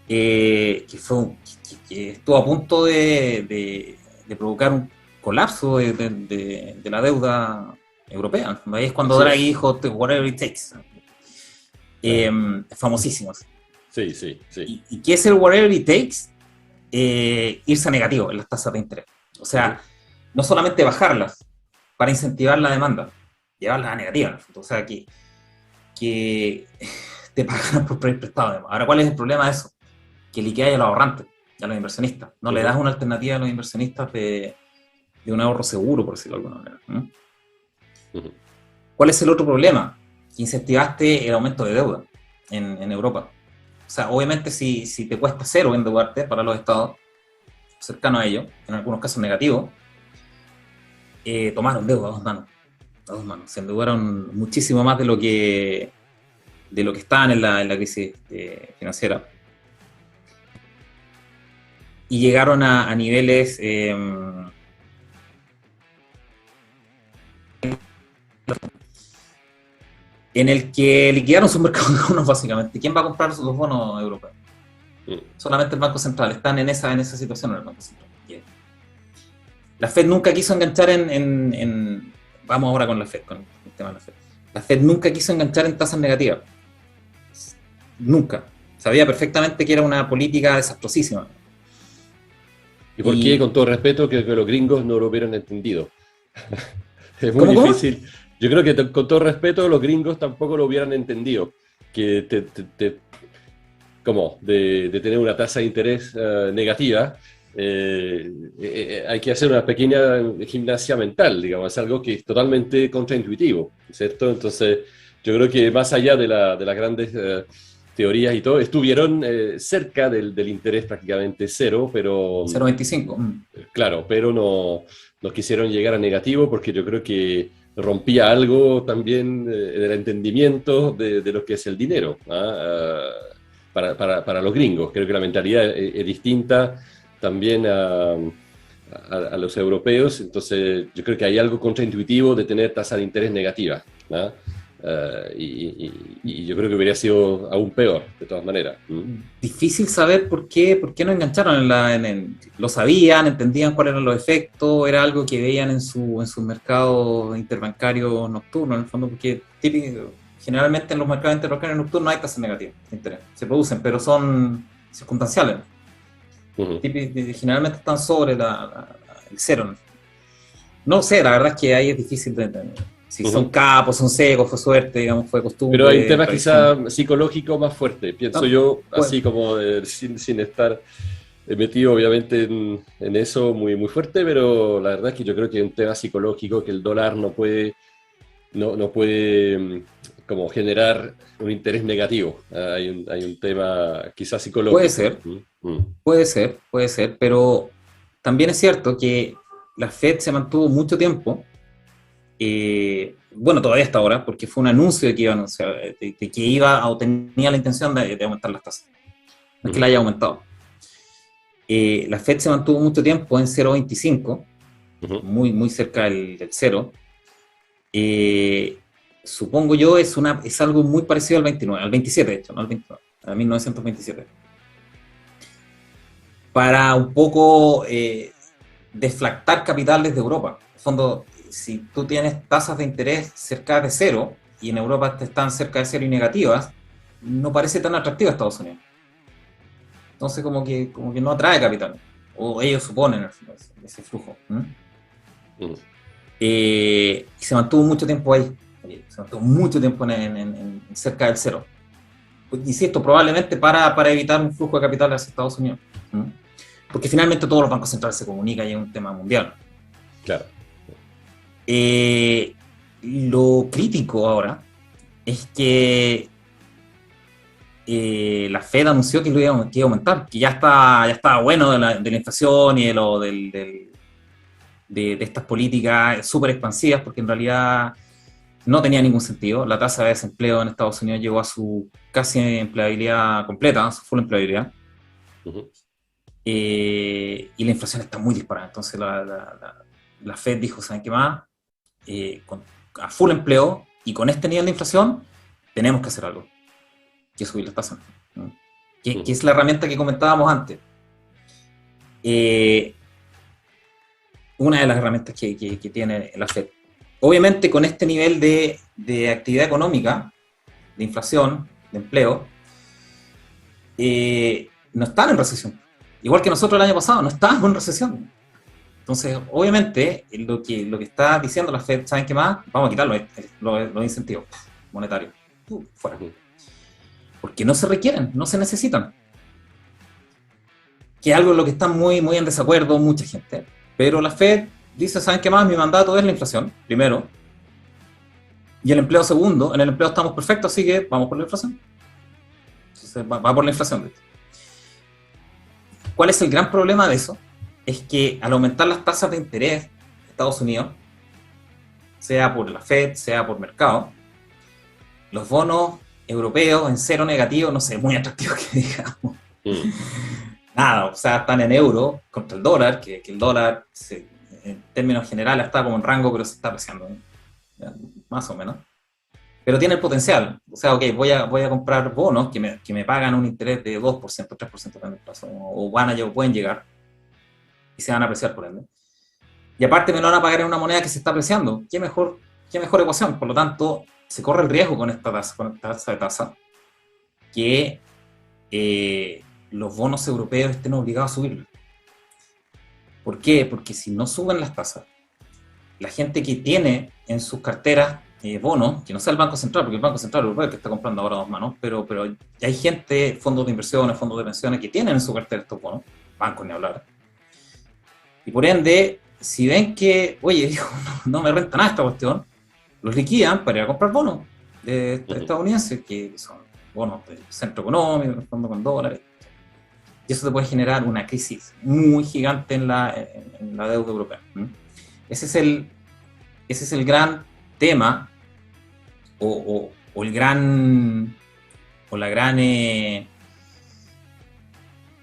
Que estuvo a punto de provocar un colapso de la deuda europea. Ahí es cuando Draghi dijo, whatever it takes. Famosísimo. Sí, sí, sí. ¿Y qué es el whatever it takes? Irse a negativo en las tasas de interés. O sea, no solamente bajarlas para incentivar la demanda, llevarlas a negativas. O sea, que te pagan por pedir prestado. Ahora, ¿cuál es el problema de eso? Que liquidáis a los ahorrantes, a los inversionistas. No le das una alternativa a los inversionistas de un ahorro seguro, por decirlo de alguna manera. ¿Cuál es el otro problema? Que incentivaste el aumento de deuda en Europa. O sea, obviamente si te cuesta cero endeudarte para los estados cercanos a ellos, en algunos casos negativos, tomaron deuda a dos manos. Se endeudaron muchísimo más de lo que estaban en la crisis financiera. Y llegaron a niveles en el que liquidaron sus mercados de bonos, básicamente. ¿Quién va a comprar los bonos europeos? Solamente el Banco Central. Están en esa situación en el Banco Central. La Fed nunca quiso enganchar vamos ahora con la Fed, con el tema de la Fed. La Fed nunca quiso enganchar en tasas negativas. Nunca. Sabía perfectamente que era una política desastrosísima. ¿Y por qué, con todo respeto, que los gringos no lo hubieran entendido? Es muy difícil. ¿Cómo? Yo creo que con todo respeto los gringos tampoco lo hubieran entendido. Que como de tener una tasa de interés negativa, hay que hacer una pequeña gimnasia mental, digamos, es algo que es totalmente contraintuitivo, ¿cierto? Entonces, yo creo que más allá de las grandes teorías y todo, estuvieron cerca del interés prácticamente cero, pero... 0,25. Claro, pero no quisieron llegar a negativo porque yo creo que rompía algo también del entendimiento de lo que es el dinero, para los gringos. Creo que la mentalidad es distinta también a los europeos, entonces yo creo que hay algo contraintuitivo de tener tasa de interés negativa, ¿no? Y yo creo que hubiera sido aún peor, de todas maneras. Difícil saber por qué no engancharon lo sabían, entendían cuáles eran los efectos, era algo que veían en su mercado interbancario nocturno, en el fondo, porque generalmente en los mercados interbancarios nocturnos no hay tasas negativas de interés, se producen, pero son circunstanciales. Uh-huh. Generalmente están sobre el cero. No sé, la verdad es que ahí es difícil de entender. Si son capos, son secos, fue suerte, digamos, fue costumbre. Pero hay un tema quizá psicológico más fuerte, pienso yo, pues, así como sin estar metido obviamente en eso muy, muy fuerte, pero la verdad es que yo creo que es un tema psicológico que el dólar no puede como generar un interés negativo. Hay un tema quizás psicológico. Puede ser, pero también es cierto que la Fed se mantuvo mucho tiempo, bueno, todavía hasta ahora, porque fue un anuncio de que iba a anunciar, de que iba o tenía la intención de aumentar las tasas. No es que la haya aumentado. La Fed se mantuvo mucho tiempo en 0,25, muy, muy cerca del cero. Supongo yo es algo muy parecido al 29, al 27 de hecho, no al 29, a 1927. Para un poco deflactar capitales de Europa. En el fondo, si tú tienes tasas de interés cerca de cero y en Europa están cerca de cero y negativas, no parece tan atractivo a Estados Unidos. Entonces como que no atrae capital, o ellos suponen ese flujo. Y se mantuvo mucho tiempo ahí, se mantuvo mucho tiempo en cerca del cero. Insisto, probablemente para evitar un flujo de capital hacia Estados Unidos. Porque finalmente todos los bancos centrales se comunican y es un tema mundial. Claro. Lo crítico ahora es que la Fed anunció que iba a aumentar, que ya está bueno de la inflación y de estas políticas súper expansivas, porque en realidad no tenía ningún sentido. La tasa de desempleo en Estados Unidos llegó a su casi empleabilidad completa, a su full empleabilidad. Y la inflación está muy disparada. Entonces la Fed dijo, ¿saben qué más? A full empleo y con este nivel de inflación tenemos que hacer algo, que subir las tasas, que es la herramienta que comentábamos antes. Una de las herramientas que tiene la Fed. Obviamente con este nivel de actividad económica, de inflación, de empleo, no están en recesión. Igual que nosotros el año pasado, no estábamos en recesión. Entonces, obviamente, lo que está diciendo la Fed, ¿saben qué más? Vamos a quitar los incentivos monetarios. Fuera. Porque no se requieren, no se necesitan. Que es algo en lo que están muy, muy en desacuerdo mucha gente. Pero la Fed dice, ¿saben qué más? Mi mandato es la inflación, primero. Y el empleo segundo. En el empleo estamos perfectos, así que vamos por la inflación. Entonces, va por la inflación. ¿Cuál es el gran problema de eso? Es que al aumentar las tasas de interés de Estados Unidos, sea por la Fed, sea por mercado, los bonos europeos en cero negativo, no sé, muy atractivos que digamos. Nada, o sea, están en euro contra el dólar, que el dólar en términos generales está como en rango, pero se está apreciando, más o menos. Pero tiene el potencial, o sea, ok, voy a comprar bonos que me pagan un interés de 2%, 3% en el plazo, o pueden llegar, y se van a apreciar por ende. Y aparte me lo van a pagar en una moneda que se está apreciando. ¿Qué mejor ecuación? Por lo tanto, se corre el riesgo con esta tasa de tasa, que los bonos europeos estén obligados a subirlo. ¿Por qué? Porque si no suben las tasas, la gente que tiene en sus carteras bonos, que no sea el Banco Central, porque el Banco Central Europeo es el que está comprando ahora a dos manos, pero hay gente, fondos de inversiones, fondos de pensiones, que tienen en su cartera estos bonos, bancos ni hablar. Y por ende, si ven que, oye, no me renta nada esta cuestión, los liquidan para ir a comprar bonos estadounidenses, que son bonos del centro económico, en el fondo con dólares. Y eso te puede generar una crisis muy gigante en la deuda europea. Ese es el gran tema o el gran o la gran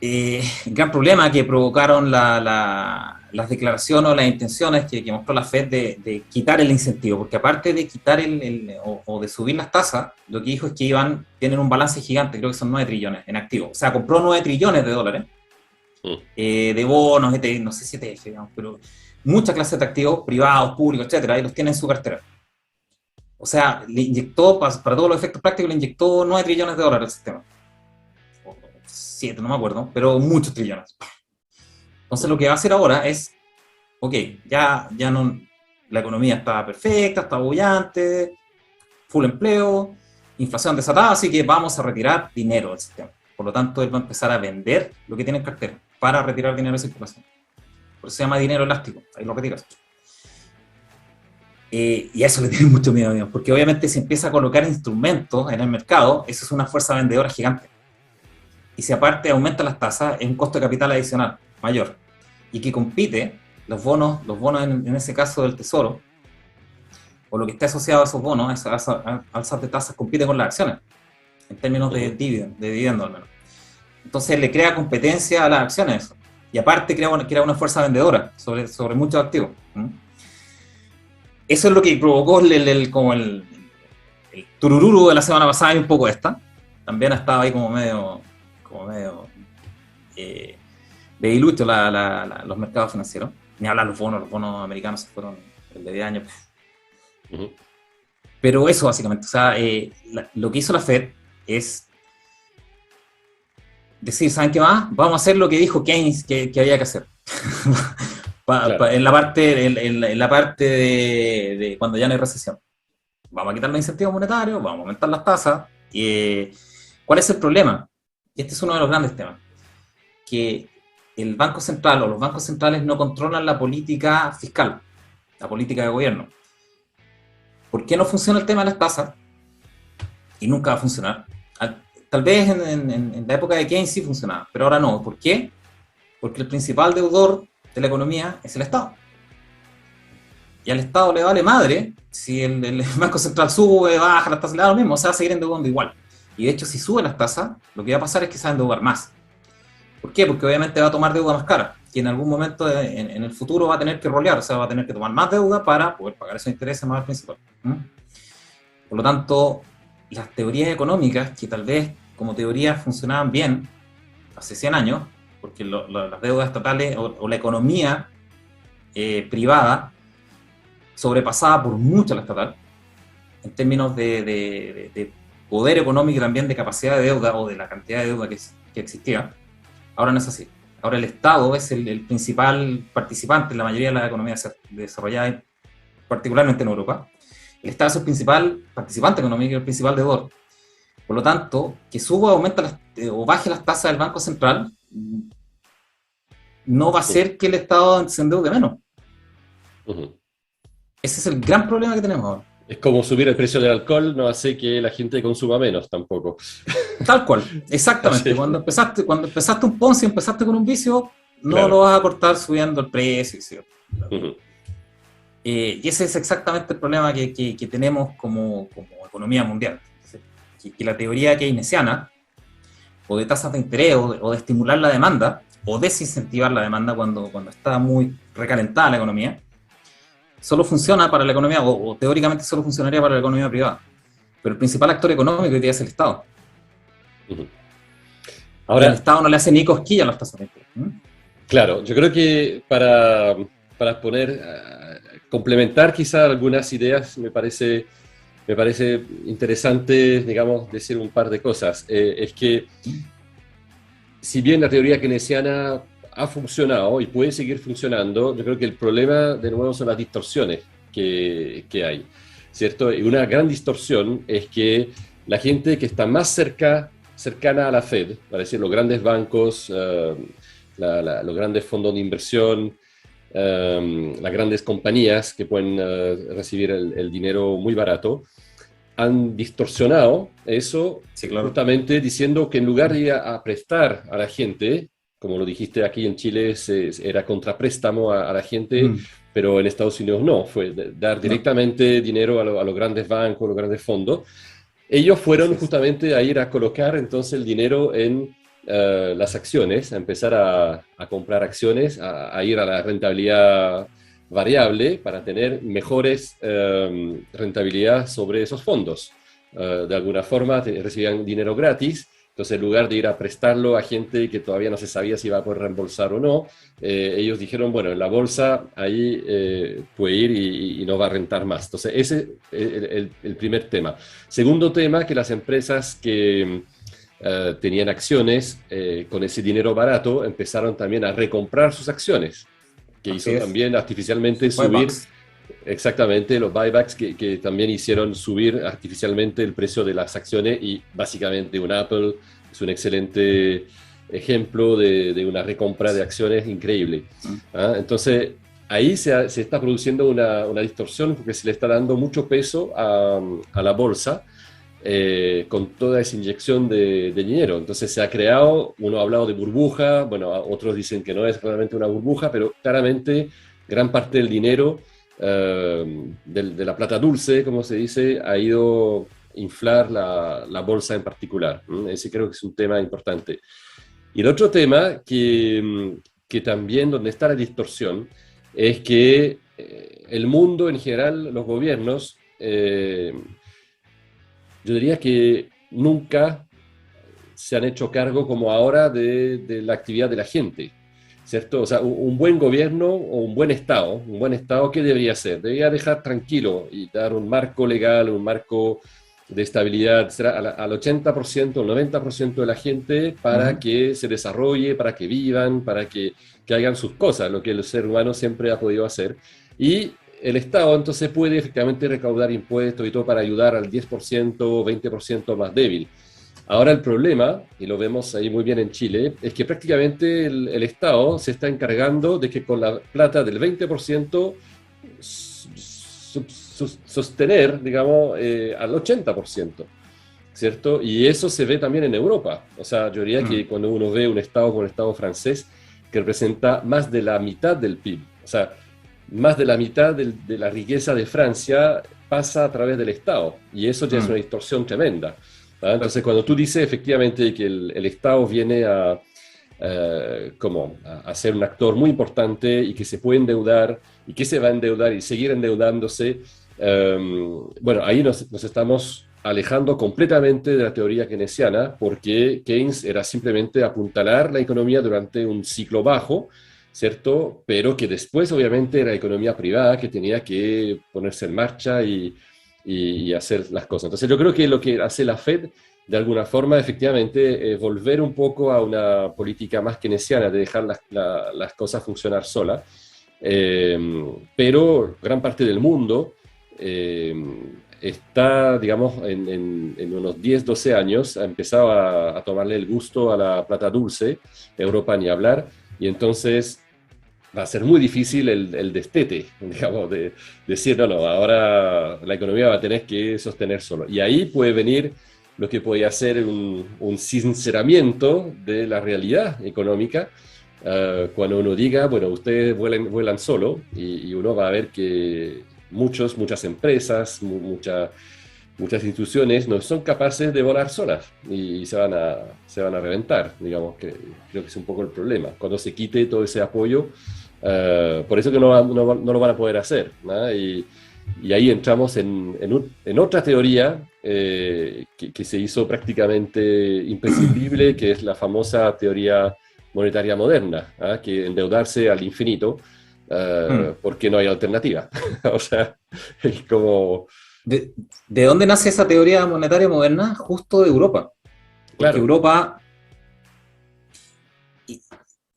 el gran problema que provocaron las declaraciones o las intenciones que mostró la Fed de quitar el incentivo, porque aparte de quitar o de subir las tasas, lo que dijo es que tienen un balance gigante, creo que son 9 trillones en activos, o sea, compró 9 trillones de dólares de bonos, no sé si ETF, digamos, pero muchas clases de activos, privados, públicos, etcétera, y los tiene en su cartera. O sea, le inyectó, para todos los efectos prácticos, le inyectó 9 trillones de dólares al sistema. 7, no me acuerdo, pero muchos trillones. Entonces lo que va a hacer ahora es, ok, ya no, la economía está perfecta, está bollante, full empleo, inflación desatada, así que vamos a retirar dinero del sistema. Por lo tanto, él va a empezar a vender lo que tiene en cartera para retirar dinero de circulación. Por eso se llama dinero elástico, ahí lo retiras. Y a eso le tienen mucho miedo, digamos, porque obviamente si empieza a colocar instrumentos en el mercado, eso es una fuerza vendedora gigante. Y si aparte aumenta las tasas, es un costo de capital adicional mayor. Y que compite, los bonos en ese caso del Tesoro, o lo que esté asociado a esos bonos, a alzas de tasas, compite con las acciones, en términos de dividendo al menos. Entonces le crea competencia a las acciones eso. Y aparte crea una fuerza vendedora sobre muchos activos. Eso es lo que provocó el turururu de la semana pasada y un poco esta. También estaba ahí como medio debilucho los mercados financieros. Ni hablar los bonos americanos se fueron el de 10 años. Pero eso básicamente, o sea, lo que hizo la Fed es decir, ¿saben qué más? Vamos a hacer lo que dijo Keynes que había que hacer. Claro. En la parte de cuando ya no hay recesión. Vamos a quitar los incentivos monetarios, vamos a aumentar las tasas. ¿Cuál es el problema? Este es uno de los grandes temas. Que el Banco Central o los bancos centrales no controlan la política fiscal, la política de gobierno. ¿Por qué no funciona el tema de las tasas? Y nunca va a funcionar. Tal vez en la época de Keynes sí funcionaba, pero ahora no. ¿Por qué? Porque el principal deudor de la economía es el Estado. Y al Estado le vale madre si el Banco Central sube, baja las tasas, le da lo mismo, o sea, va a seguir endeudando igual. Y de hecho, si sube las tasas, lo que va a pasar es que se va a endeudar más. ¿Por qué? Porque obviamente va a tomar deuda más cara, que en algún momento en el futuro va a tener que rolear, o sea, va a tener que tomar más deuda para poder pagar esos intereses más al principal. Por lo tanto, las teorías económicas, que tal vez como teorías funcionaban bien hace 100 años, porque las deudas estatales o la economía privada sobrepasaba por mucho la estatal, en términos de poder económico y también de capacidad de deuda o de la cantidad de deuda que existía. Ahora no es así. Ahora el Estado es el principal participante en la mayoría de las economías desarrolladas, particularmente en Europa. El Estado es el principal participante económico y el principal deudor. Por lo tanto, que suba, o baje las tasas del Banco Central no va a hacer que el Estado se endeude menos. Ese es el gran problema que tenemos ahora. Es como subir el precio del alcohol, no hace que la gente consuma menos tampoco. Tal cual, exactamente. Sí. Cuando empezaste un Ponzi, empezaste con un vicio, no claro. Lo vas a cortar subiendo el precio. ¿Sí? Y ese es exactamente el problema que tenemos como economía mundial. Que la teoría keynesiana, o de tasas de interés, o de estimular la demanda, o desincentivar la demanda cuando está muy recalentada la economía, solo funciona para la economía, o teóricamente solo funcionaría para la economía privada. Pero el principal actor económico hoy día es el Estado. Ahora, el Estado no le hace ni cosquilla a las tasas de interés. Claro, yo creo que para complementar quizá algunas ideas, me parece interesante, digamos, decir un par de cosas. Es que, si bien la teoría keynesiana ha funcionado y puede seguir funcionando, yo creo que el problema, de nuevo, son las distorsiones que hay, ¿cierto? Y una gran distorsión es que la gente que está más cercana a la Fed, para decir, los grandes bancos, los grandes fondos de inversión, las grandes compañías que pueden recibir el dinero muy barato, han distorsionado eso, sí, claro. Justamente diciendo que en lugar de ir a prestar a la gente como lo dijiste, aquí en Chile era contrapréstamo a la gente, pero en Estados Unidos no, fue dar directamente dinero a los grandes bancos, a los grandes fondos. Ellos fueron justamente a ir a colocar entonces el dinero en las acciones, a empezar a comprar acciones, a ir a la rentabilidad variable para tener mejores rentabilidad sobre esos fondos. De alguna forma recibían dinero gratis. Entonces, en lugar de ir a prestarlo a gente que todavía no se sabía si iba a poder reembolsar o no, ellos dijeron, bueno, en la bolsa ahí puede ir y no va a rentar más. Entonces, ese es el primer tema. Segundo tema, que las empresas que tenían acciones con ese dinero barato empezaron también a recomprar sus acciones, que hizo también artificialmente subir. Exactamente, los buybacks que también hicieron subir artificialmente el precio de las acciones y básicamente un Apple es un excelente ejemplo de una recompra de acciones increíble. Entonces, ahí se está produciendo una distorsión porque se le está dando mucho peso a la bolsa con toda esa inyección de dinero. Entonces se ha creado, uno ha hablado de burbuja, bueno, otros dicen que no es realmente una burbuja, pero claramente gran parte del dinero de la plata dulce, como se dice, ha ido a inflar la bolsa en particular. Ese creo que es un tema importante. Y el otro tema que también donde está la distorsión es que el mundo en general, los gobiernos, yo diría que nunca se han hecho cargo como ahora de la actividad de la gente, ¿cierto? O sea, un buen gobierno o un buen Estado, ¿qué debería hacer? Debería dejar tranquilo y dar un marco legal, un marco de estabilidad al 80%, al 90% de la gente para que se desarrolle, para que vivan, para que hagan sus cosas, lo que el ser humano siempre ha podido hacer. Y el Estado entonces puede efectivamente recaudar impuestos y todo para ayudar al 10%, 20% más débil. Ahora el problema, y lo vemos ahí muy bien en Chile, es que prácticamente el Estado se está encargando de que con la plata del 20% sostener, digamos, al 80%, ¿cierto? Y eso se ve también en Europa. O sea, yo diría que cuando uno ve un Estado como el Estado francés, que representa más de la mitad del PIB, o sea, más de la mitad de la riqueza de Francia pasa a través del Estado, y eso ya es una distorsión tremenda. Entonces, cuando tú dices efectivamente que el Estado viene a ser un actor muy importante y que se puede endeudar y que se va a endeudar y seguir endeudándose, bueno, ahí nos estamos alejando completamente de la teoría keynesiana, porque Keynes era simplemente apuntalar la economía durante un ciclo bajo, ¿cierto? Pero que después obviamente era economía privada que tenía que ponerse en marcha y hacer las cosas. Entonces yo creo que lo que hace la Fed, de alguna forma, efectivamente, volver un poco a una política más keynesiana, de dejar las cosas funcionar solas. Pero gran parte del mundo está, digamos, en unos 10, 12 años, ha empezado a tomarle el gusto a la plata dulce, Europa ni hablar, y entonces va a ser muy difícil el destete, digamos, de decir, no, ahora la economía va a tener que sostener solo. Y ahí puede venir lo que podría ser un sinceramiento de la realidad económica, cuando uno diga, bueno, ustedes vuelan solo, y uno va a ver que muchas empresas, muchas instituciones no son capaces de volar solas y se van a reventar, digamos, que creo que es un poco el problema. Cuando se quite todo ese apoyo, por eso que no lo van a poder hacer, ¿no? Y ahí entramos en otra teoría que se hizo prácticamente imprescindible, que es la famosa teoría monetaria moderna, ¿no? Que endeudarse al infinito, porque no hay alternativa. O sea, es como... ¿De dónde nace esa teoría monetaria moderna? Justo de Europa. Porque Claro. Europa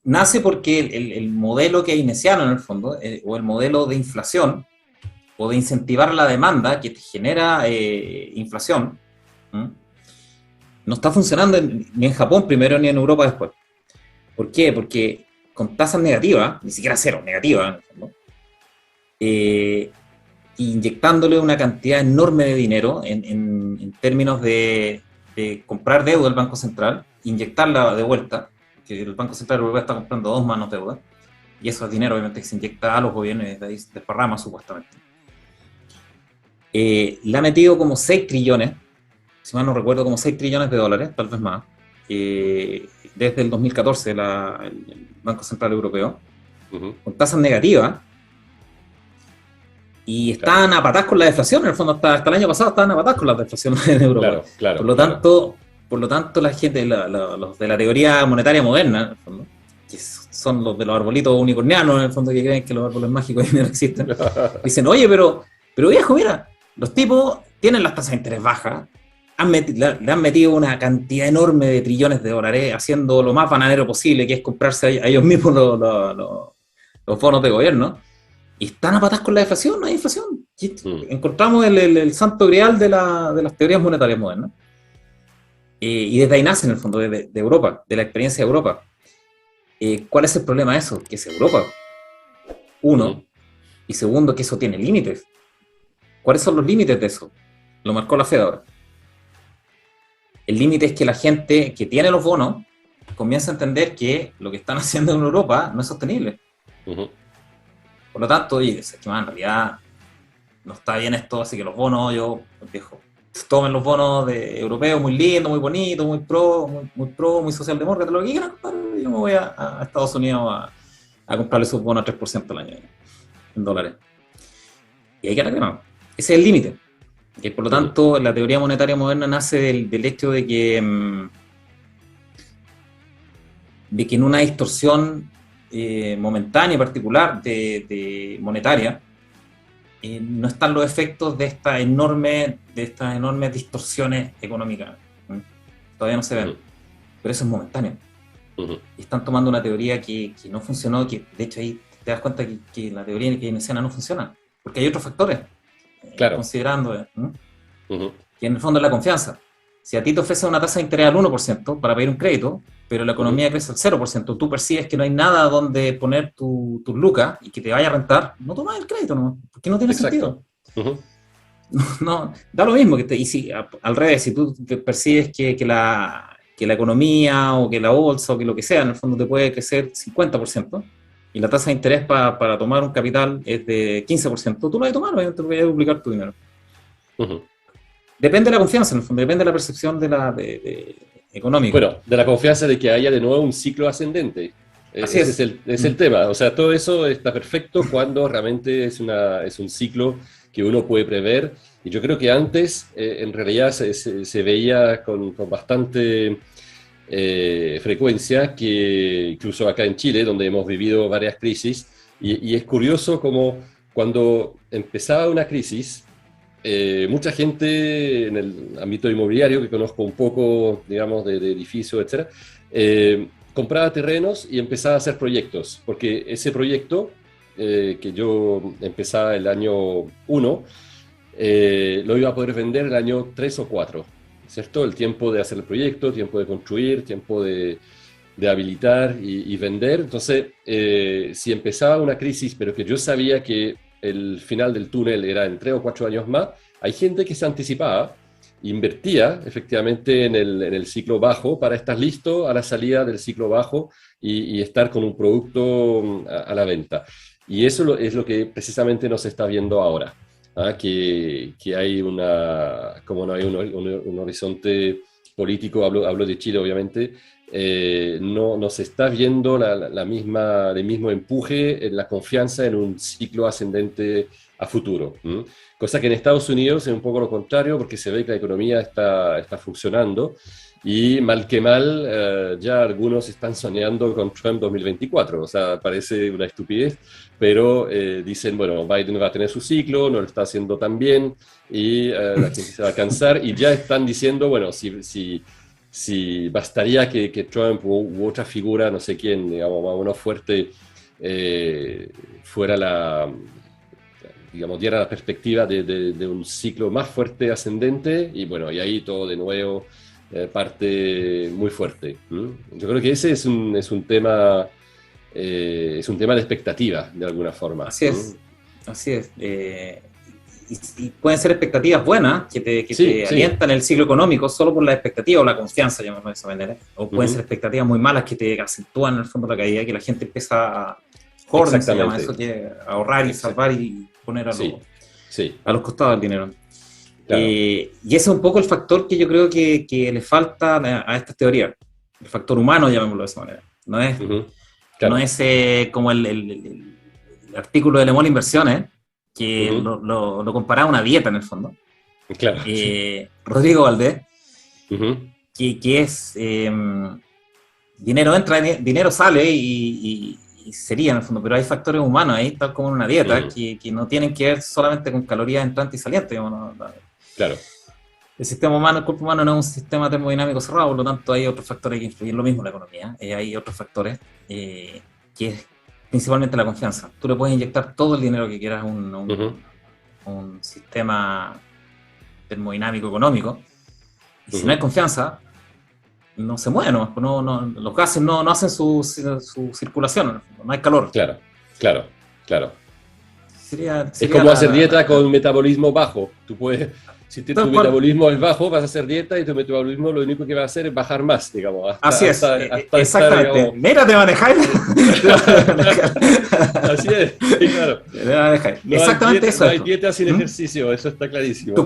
nace porque el modelo keynesiano, en el fondo, o el modelo de inflación, o de incentivar la demanda que te genera inflación, no está funcionando ni en Japón primero ni en Europa después. ¿Por qué? Porque con tasas negativas, ni siquiera cero, negativas, en el fondo, inyectándole una cantidad enorme de dinero en términos de comprar deuda al Banco Central, inyectarla de vuelta, porque el Banco Central Europeo está comprando dos manos de deuda, y eso es dinero obviamente que se inyecta a los gobiernos y de ahí se desparrama supuestamente. Le ha metido como 6 trillones, si mal no recuerdo, como 6 trillones de dólares, tal vez más, desde el 2014 el Banco Central Europeo, con tasas negativas, y están a patás con la deflación. En el fondo, hasta el año pasado estaban a patás con la deflación en Europa. Claro, por lo tanto, la gente, los de la teoría monetaria moderna, en el fondo, que son los de los arbolitos unicornianos, en el fondo, que creen que los árboles mágicos no existen, dicen, oye, pero viejo, mira, los tipos tienen las tasas de interés bajas, le han metido una cantidad enorme de trillones de dólares, haciendo lo más bananero posible, que es comprarse a ellos mismos los bonos de gobierno, y están a patas con la deflación. No hay inflación. Encontramos el santo grial de las teorías monetarias modernas. Y desde ahí nace, en el fondo, de Europa, de la experiencia de Europa. ¿Cuál es el problema de eso? Que es Europa. Uno. Y segundo, que eso tiene límites. ¿Cuáles son los límites de eso? Lo marcó la Fed ahora. El límite es que la gente que tiene los bonos comienza a entender que lo que están haciendo en Europa no es sostenible. Por lo tanto, y es que en realidad no está bien esto, así que los bonos, yo dijo, tomen los bonos de europeos, muy lindos, muy bonitos, muy pro, muy socialdemócrata, lo que quieran, y yo me voy a Estados Unidos a comprarle sus bonos a 3% al año, en dólares. Y hay que arreglarlo. Ese es el límite. Y por lo tanto, la teoría monetaria moderna nace del hecho de que en una distorsión momentánea y particular de monetaria, no están los efectos de estas enormes distorsiones económicas. Todavía no se ven, pero eso es momentáneo. Y están tomando una teoría que no funcionó, que de hecho ahí te das cuenta que la teoría keynesiana no funciona, porque hay otros factores, considerando que en el fondo es la confianza. Si a ti te ofrecen una tasa de interés al 1% para pedir un crédito, pero la economía crece al 0%, tú percibes que no hay nada donde poner tus lucas y que te vaya a rentar, no tomas el crédito, ¿no? Porque no tiene sentido. No, da lo mismo. Y si, al revés, si tú percibes que la economía o que la bolsa o que lo que sea, en el fondo te puede crecer 50%, y la tasa de interés para tomar un capital es de 15%, tú lo vas a tomar, obviamente te vas a duplicar tu dinero. Depende de la confianza, en el fondo, depende de la percepción económica. Bueno, de la confianza de que haya de nuevo un ciclo ascendente. Así es. Es el tema. O sea, todo eso está perfecto cuando realmente es un ciclo que uno puede prever. Y yo creo que antes, en realidad, se veía con bastante frecuencia, que incluso acá en Chile, donde hemos vivido varias crisis, y es curioso como cuando empezaba una crisis, mucha gente en el ámbito inmobiliario, que conozco un poco, digamos, de edificios, etc., compraba terrenos y empezaba a hacer proyectos, porque ese proyecto, que yo empezaba el año 1, lo iba a poder vender el año 3 o 4, ¿cierto? El tiempo de hacer el proyecto, tiempo de construir, tiempo de habilitar y vender. Entonces, si empezaba una crisis, pero que yo sabía que el final del túnel era en 3 o 4 años más, hay gente que se anticipaba, invertía efectivamente en el ciclo bajo para estar listo a la salida del ciclo bajo y estar con un producto a la venta. Y eso es lo que precisamente nos está viendo ahora, que hay como no hay un horizonte político, hablo de Chile obviamente, no se está viendo el mismo empuje en la confianza en un ciclo ascendente a futuro. Cosa que en Estados Unidos es un poco lo contrario, porque se ve que la economía está funcionando y mal que mal ya algunos están soñando con Trump 2024. O sea, parece una estupidez, pero dicen, bueno, Biden va a tener su ciclo, no lo está haciendo tan bien y la gente se va a cansar, y ya están diciendo, bueno, si bastaría que Trump u otra figura, no sé quién, digamos, más o menos fuerte, fuera digamos, diera la perspectiva de un ciclo más fuerte ascendente, y bueno, y ahí todo de nuevo parte muy fuerte. Yo creo que ese es un tema de expectativa, de alguna forma. Así es, así es. y pueden ser expectativas buenas te alientan el ciclo económico solo por la expectativa o la confianza, llamémoslo de esa manera, o pueden ser expectativas muy malas que te acentúan en el fondo la caída, que la gente empieza a hoarding, se llama eso, que ahorrar y salvar y poner a los costados del dinero. Claro. Y ese es un poco el factor que yo creo que le falta a estas teorías, el factor humano, llamémoslo de esa manera. No es, claro. No es como el artículo de Le Monde Inversiones, que lo comparaba a una dieta en el fondo. Claro. Rodrigo Valdés, que es dinero entra, dinero sale y sería en el fondo, pero hay factores humanos ahí, tal como en una dieta, que no tienen que ver solamente con calorías entrantes y salientes. Digamos, claro. El sistema humano, el cuerpo humano no es un sistema termodinámico cerrado, por lo tanto hay otros factores que influyen, lo mismo en la economía, hay otros factores que es principalmente la confianza. Tú le puedes inyectar todo el dinero que quieras a un sistema termodinámico económico, y si no hay confianza, no se mueve, los gases no hacen su circulación, no hay calor. Claro. Sería es como hacer dieta con metabolismo bajo. Tú puedes... Si tu metabolismo es bajo, vas a hacer dieta y tu metabolismo lo único que va a hacer es bajar más, digamos. Así es, exactamente. Digamos... Mira, te manejáis. Así es, sí, claro. Exactamente eso. No hay dieta sin ejercicio, eso está clarísimo. Tu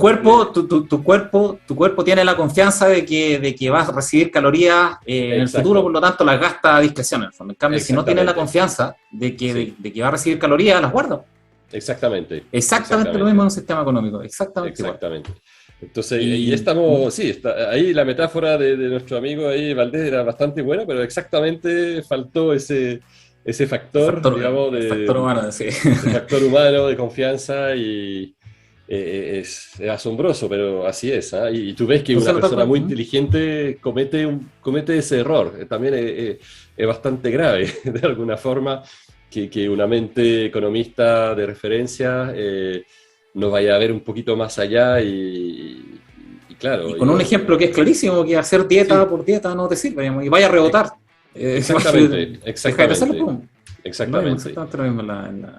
cuerpo tiene la confianza de que vas a recibir calorías en el futuro, por lo tanto las gasta a discreción. En cambio, si no tienes la confianza de que va a recibir calorías, las guarda. Exactamente lo mismo en un sistema económico. Exactamente. Entonces, y estamos, ahí la metáfora de nuestro amigo ahí, Valdés, era bastante buena, pero exactamente faltó ese factor, digamos, factor humano, ese factor humano de confianza y es asombroso, pero así es. Y tú ves que una persona muy inteligente comete ese error. También es bastante grave, de alguna forma. Que una mente economista de referencia nos vaya a ver un poquito más allá y claro. Y con un ejemplo que es clarísimo, que hacer dieta por dieta no te sirve, digamos, y vaya a rebotar. Exactamente.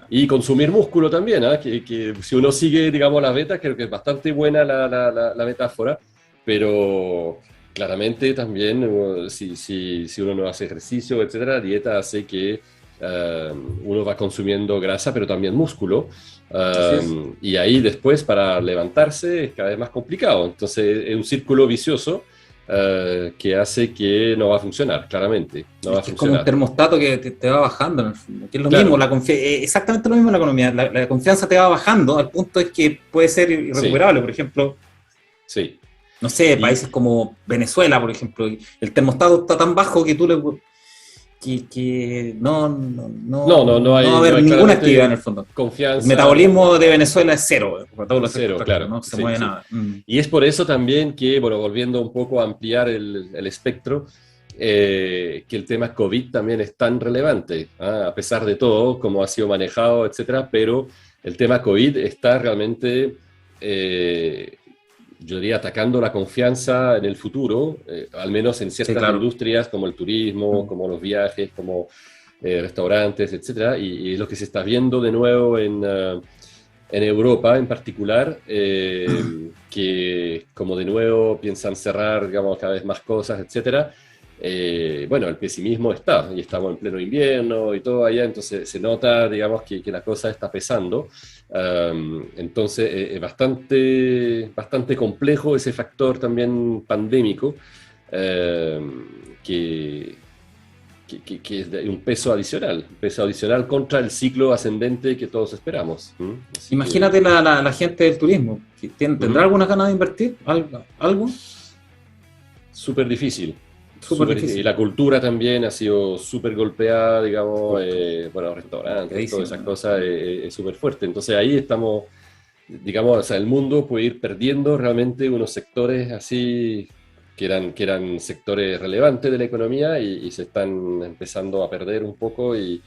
Y consumir músculo también, que si uno sigue, digamos, las betas, creo que es bastante buena la metáfora, pero claramente también si uno no hace ejercicio, etcétera, dieta hace que uno va consumiendo grasa, pero también músculo, y ahí después para levantarse es cada vez más complicado. Entonces es un círculo vicioso que hace que no va a funcionar, claramente. Es como un termostato que te va bajando, en el fondo, que es lo mismo, exactamente lo mismo en la economía. La confianza te va bajando al punto es que puede ser irrecuperable, por ejemplo. No sé, países como Venezuela, por ejemplo, el termostato está tan bajo que tú no va a haber ninguna actividad en el fondo. Confianza. El metabolismo de Venezuela es cero. Claro. No se mueve nada. Y es por eso también que, volviendo un poco a ampliar el espectro, que el tema COVID también es tan relevante, a pesar de todo, cómo ha sido manejado, etcétera, pero el tema COVID está realmente... yo diría, atacando la confianza en el futuro, al menos en ciertas industrias como el turismo, como los viajes, como restaurantes, etc. Y es lo que se está viendo de nuevo en Europa en particular, que como de nuevo piensan cerrar, digamos, cada vez más cosas, etc. Bueno, el pesimismo está, y estamos en pleno invierno y todo allá, entonces se nota, digamos, que la cosa está pesando. Entonces es bastante complejo ese factor también pandémico, que es de un peso adicional contra el ciclo ascendente que todos esperamos. Imagínate la gente del turismo, ¿tendrá alguna ganas de invertir? ¿Algo? Súper difícil. Y la cultura también ha sido súper golpeada, digamos, restaurantes, todas esas cosas, es súper fuerte. Entonces ahí estamos, digamos, o sea, el mundo puede ir perdiendo realmente unos sectores así que eran sectores relevantes de la economía y se están empezando a perder un poco. Y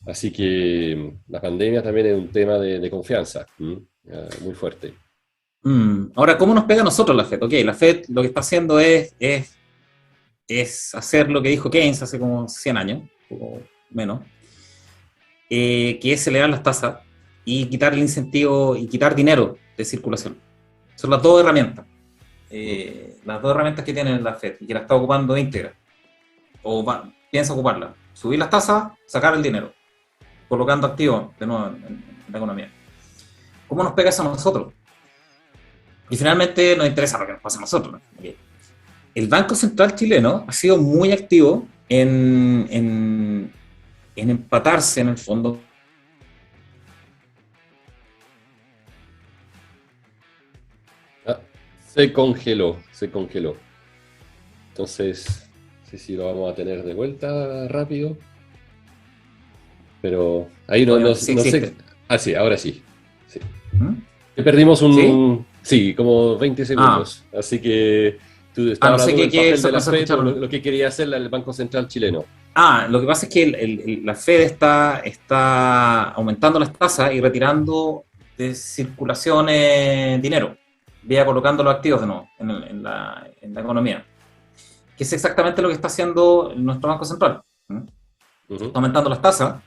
así que la pandemia también es un tema de confianza, muy fuerte. Ahora, ¿cómo nos pega a nosotros la FED? Ok, la FED lo que está haciendo es hacer lo que dijo Keynes hace como 100 años, o menos, que es elevar las tasas y quitar el incentivo y quitar dinero de circulación. Son las dos herramientas. Las dos herramientas que tiene la Fed y que la está ocupando íntegra. Piensa ocuparla. Subir las tasas, sacar el dinero. Colocando activos de nuevo en la economía. ¿Cómo nos pega eso a nosotros? Y finalmente nos interesa lo que nos pasa a nosotros, ¿no? El Banco Central chileno ha sido muy activo en empatarse en el fondo. Se congeló. Entonces, no sé si lo vamos a tener de vuelta rápido. Pero ahí no sé. Ah, sí, ahora sí. Sí. Perdimos ¿Sí? Como 20 segundos. Así que tú estabas hablando del papel de la Fed, lo que quería hacer el Banco Central chileno. Lo que pasa es que la Fed está aumentando las tasas y retirando de circulación dinero, vía colocando los activos de nuevo en la economía. Que es exactamente lo que está haciendo nuestro Banco Central. Está aumentando las tasas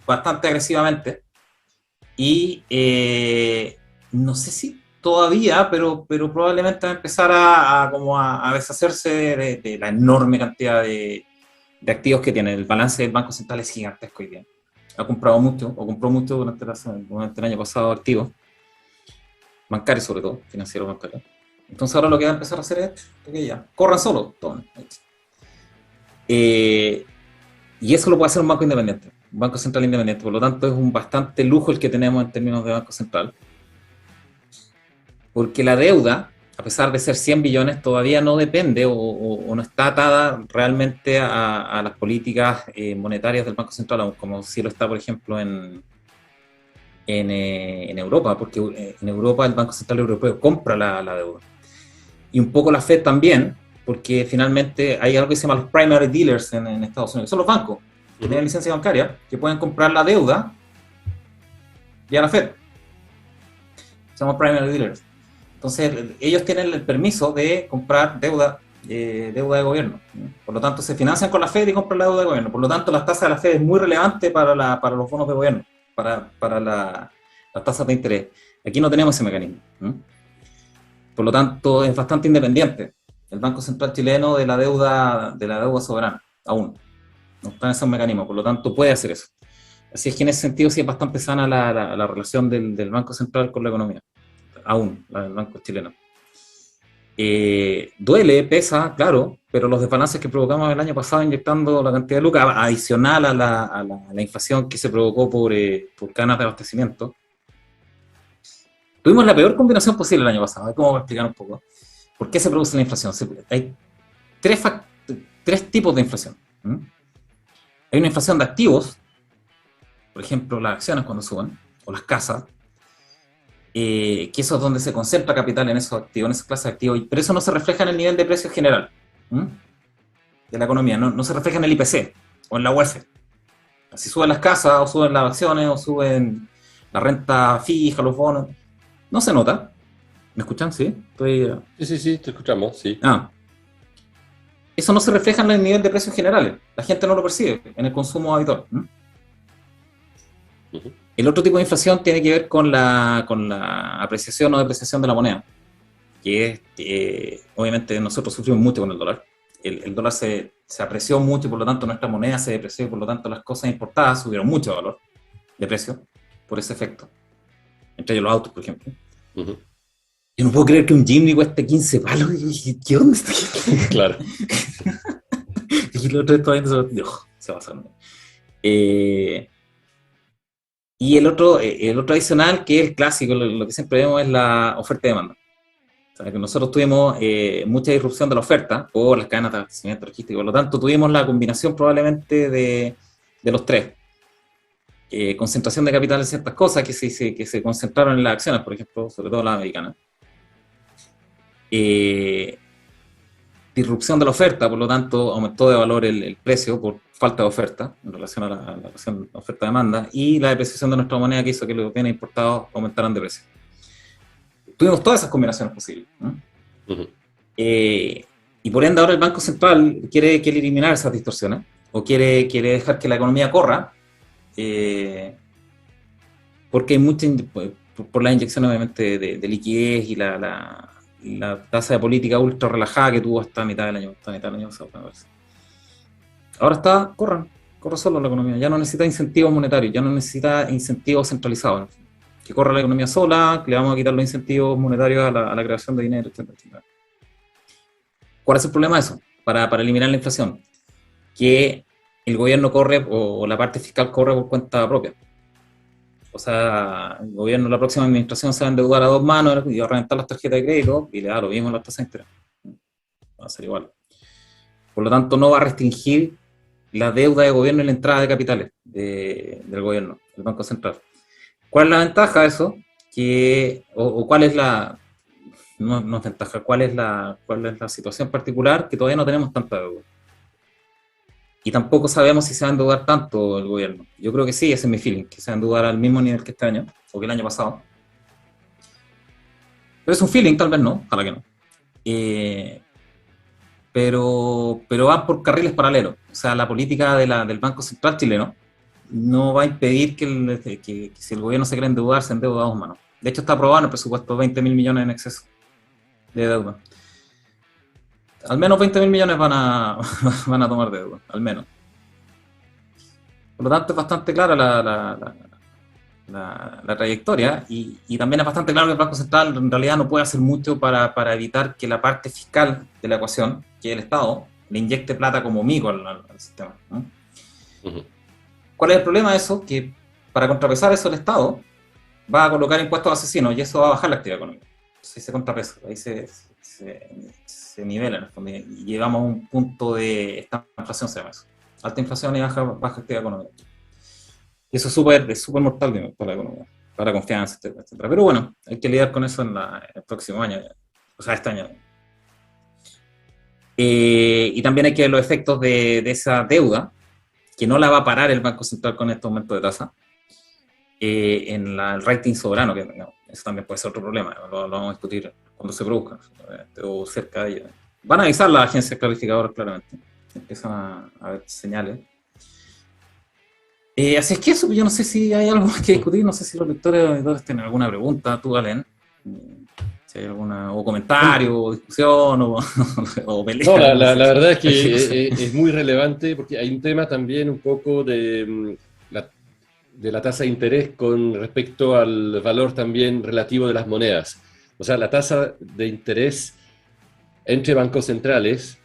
bastante agresivamente. Y no sé si todavía, pero probablemente va a empezar a deshacerse de la enorme cantidad de activos que tiene. El balance del Banco Central es gigantesco hoy día. Compró mucho durante el año pasado activos, bancarios sobre todo, financieros bancarios. Entonces ahora lo que va a empezar a hacer es que ya, corran solo, tomen. Y eso lo puede hacer un banco independiente. Un banco central independiente, por lo tanto es un bastante lujo el que tenemos en términos de banco central, porque la deuda, a pesar de ser 100 billones, todavía no depende o no está atada realmente a las políticas monetarias del Banco Central, como si lo está, por ejemplo, en Europa, porque en Europa el Banco Central Europeo compra la deuda. Y un poco la Fed también, porque finalmente hay algo que se llama los primary dealers en Estados Unidos, son los bancos que tienen licencia bancaria, que pueden comprar la deuda vía la Fed. Se llaman primary dealers. Entonces, ellos tienen el permiso de comprar deuda de gobierno. Por lo tanto, se financian con la Fed y compran la deuda de gobierno. Por lo tanto, las tasas de la Fed es muy relevante para los bonos de gobierno, para las tasas de interés. Aquí no tenemos ese mecanismo. Por lo tanto, es bastante independiente el Banco Central chileno de la deuda soberana, aún. No está en ese mecanismo, por lo tanto puede hacer eso. Así es que en ese sentido sí es bastante sana la relación del Banco Central con la economía, aún, la del Banco chileno. Duele, pesa, claro, pero los desbalances que provocamos el año pasado inyectando la cantidad de lucas adicional a la inflación que se provocó por cadenas de abastecimiento, tuvimos la peor combinación posible el año pasado. ¿Cómo voy a explicar un poco? ¿Por qué se produce la inflación? Hay tres tipos de inflación. Hay una inflación de activos, por ejemplo, las acciones cuando suben, o las casas, que eso es donde se concentra capital en esos activos, en esas clases de activos, pero eso no se refleja en el nivel de precio general de la economía, no se refleja en el IPC o en la UEF. Si suben las casas, o suben las acciones, o suben la renta fija, los bonos, no se nota. ¿Me escuchan? ¿Sí? Sí, te escuchamos, sí. Eso no se refleja en el nivel de precios generales. La gente no lo percibe en el consumo habitual. El otro tipo de inflación tiene que ver con la apreciación o depreciación de la moneda, que es, obviamente nosotros sufrimos mucho con el dólar. El dólar se apreció mucho y por lo tanto nuestra moneda se depreció y por lo tanto las cosas importadas subieron mucho de valor, de precio, por ese efecto. Entre ellos los autos, por ejemplo. Yo no puedo creer que un Jimny cueste 15 palos. ¿Qué onda está aquí? Claro. Y el otro está viendo, se va a hacer. Y el otro adicional, que es el clásico, lo que siempre vemos es la oferta y demanda. O sea, que nosotros tuvimos mucha disrupción de la oferta por las cadenas de abastecimiento logístico. Por lo tanto, tuvimos la combinación probablemente de los tres. Concentración de capital en ciertas cosas que se concentraron en las acciones, por ejemplo, sobre todo las americanas. Disrupción de la oferta, por lo tanto aumentó de valor el precio por falta de oferta en relación a la relación oferta-demanda, y la depreciación de nuestra moneda que hizo que los bienes importados aumentaran de precio. Tuvimos todas esas combinaciones posibles, ¿no? Y por ende ahora el Banco Central quiere eliminar esas distorsiones, o quiere dejar que la economía corra, porque hay mucha, por las inyecciones obviamente de liquidez y la tasa de política ultra relajada que tuvo hasta mitad del año pasado, me parece. Ahora corre solo la economía, ya no necesita incentivos monetarios, ya no necesita incentivos centralizados. Que corra la economía sola, que le vamos a quitar los incentivos monetarios a la creación de dinero, etcétera, etcétera. ¿Cuál es el problema de eso? Para eliminar la inflación, que el gobierno corre o la parte fiscal corre por cuenta propia. O sea, el gobierno, la próxima administración se va a endeudar a dos manos y va a reventar las tarjetas de crédito y le da lo mismo a las tasas de interés. Va a ser igual. Por lo tanto, no va a restringir la deuda de gobierno y la entrada de capitales del gobierno, del Banco Central. ¿Cuál es la ventaja de eso? O cuál es la, no es ventaja, cuál es la situación particular que todavía no tenemos tanta deuda. Y tampoco sabemos si se va a endeudar tanto el gobierno. Yo creo que sí, ese es mi feeling, que se va a endeudar al mismo nivel que este año, o que el año pasado. Pero es un feeling, tal vez no, ojalá que no. Pero van por carriles paralelos. O sea, la política del Banco Central chileno no va a impedir que si el gobierno se quiere endeudar, se endeude a dos manos. De hecho, está aprobado en el presupuesto 20.000 millones en exceso de deuda. Al menos 20.000 millones van a tomar deuda, al menos. Por lo tanto, es bastante clara la trayectoria y también es bastante claro que el Banco Central en realidad no puede hacer mucho para evitar que la parte fiscal de la ecuación, que es el Estado, le inyecte plata como mico al sistema, ¿no? Uh-huh. ¿Cuál es el problema de eso? Que para contrapesar eso el Estado va a colocar impuestos asesinos y eso va a bajar la actividad económica. Entonces ahí se contrapesa, ahí se nivela en el fondo y llegamos a un punto de esta inflación, se llama eso. Alta inflación y baja actividad económica. Y eso es súper mortal para la economía, para la confianza, etcétera. Pero bueno, hay que lidiar con eso en el próximo año, o sea, este año. Y también hay que ver los efectos de esa deuda, que no la va a parar el Banco Central con este aumento de tasa, en el rating soberano, que no, eso también puede ser otro problema, lo vamos a discutir cuando se produzca, o cerca de ella. Van a avisar las agencias clarificadoras claramente, empiezan a ver señales. Así es que eso, yo no sé si hay algo más que discutir, no sé si los lectores o editores tienen alguna pregunta, tú, Alen, si hay alguna, o comentario, o discusión, o pelea. No, la verdad es que es muy relevante porque hay un tema también un poco de la tasa de interés con respecto al valor también relativo de las monedas. O sea, la tasa de interés entre bancos centrales,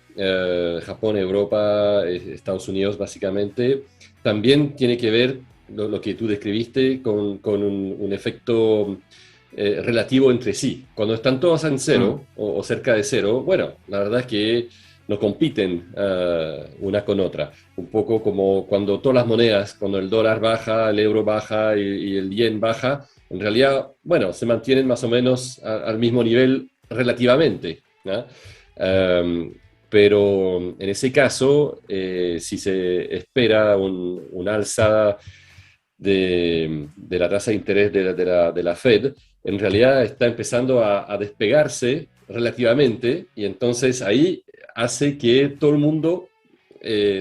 Japón, Europa, Estados Unidos básicamente, también tiene que ver lo que tú describiste con un efecto relativo entre sí. Cuando están todos en cero o cerca de cero, bueno, la verdad es que no compiten una con otra. Un poco como cuando todas las monedas, cuando el dólar baja, el euro baja y el yen baja, en realidad, bueno, se mantienen más o menos al mismo nivel relativamente, ¿no? Pero en ese caso, si se espera un alza de la tasa de interés de la Fed, en realidad está empezando a despegarse relativamente y entonces ahí hace que todo el mundo,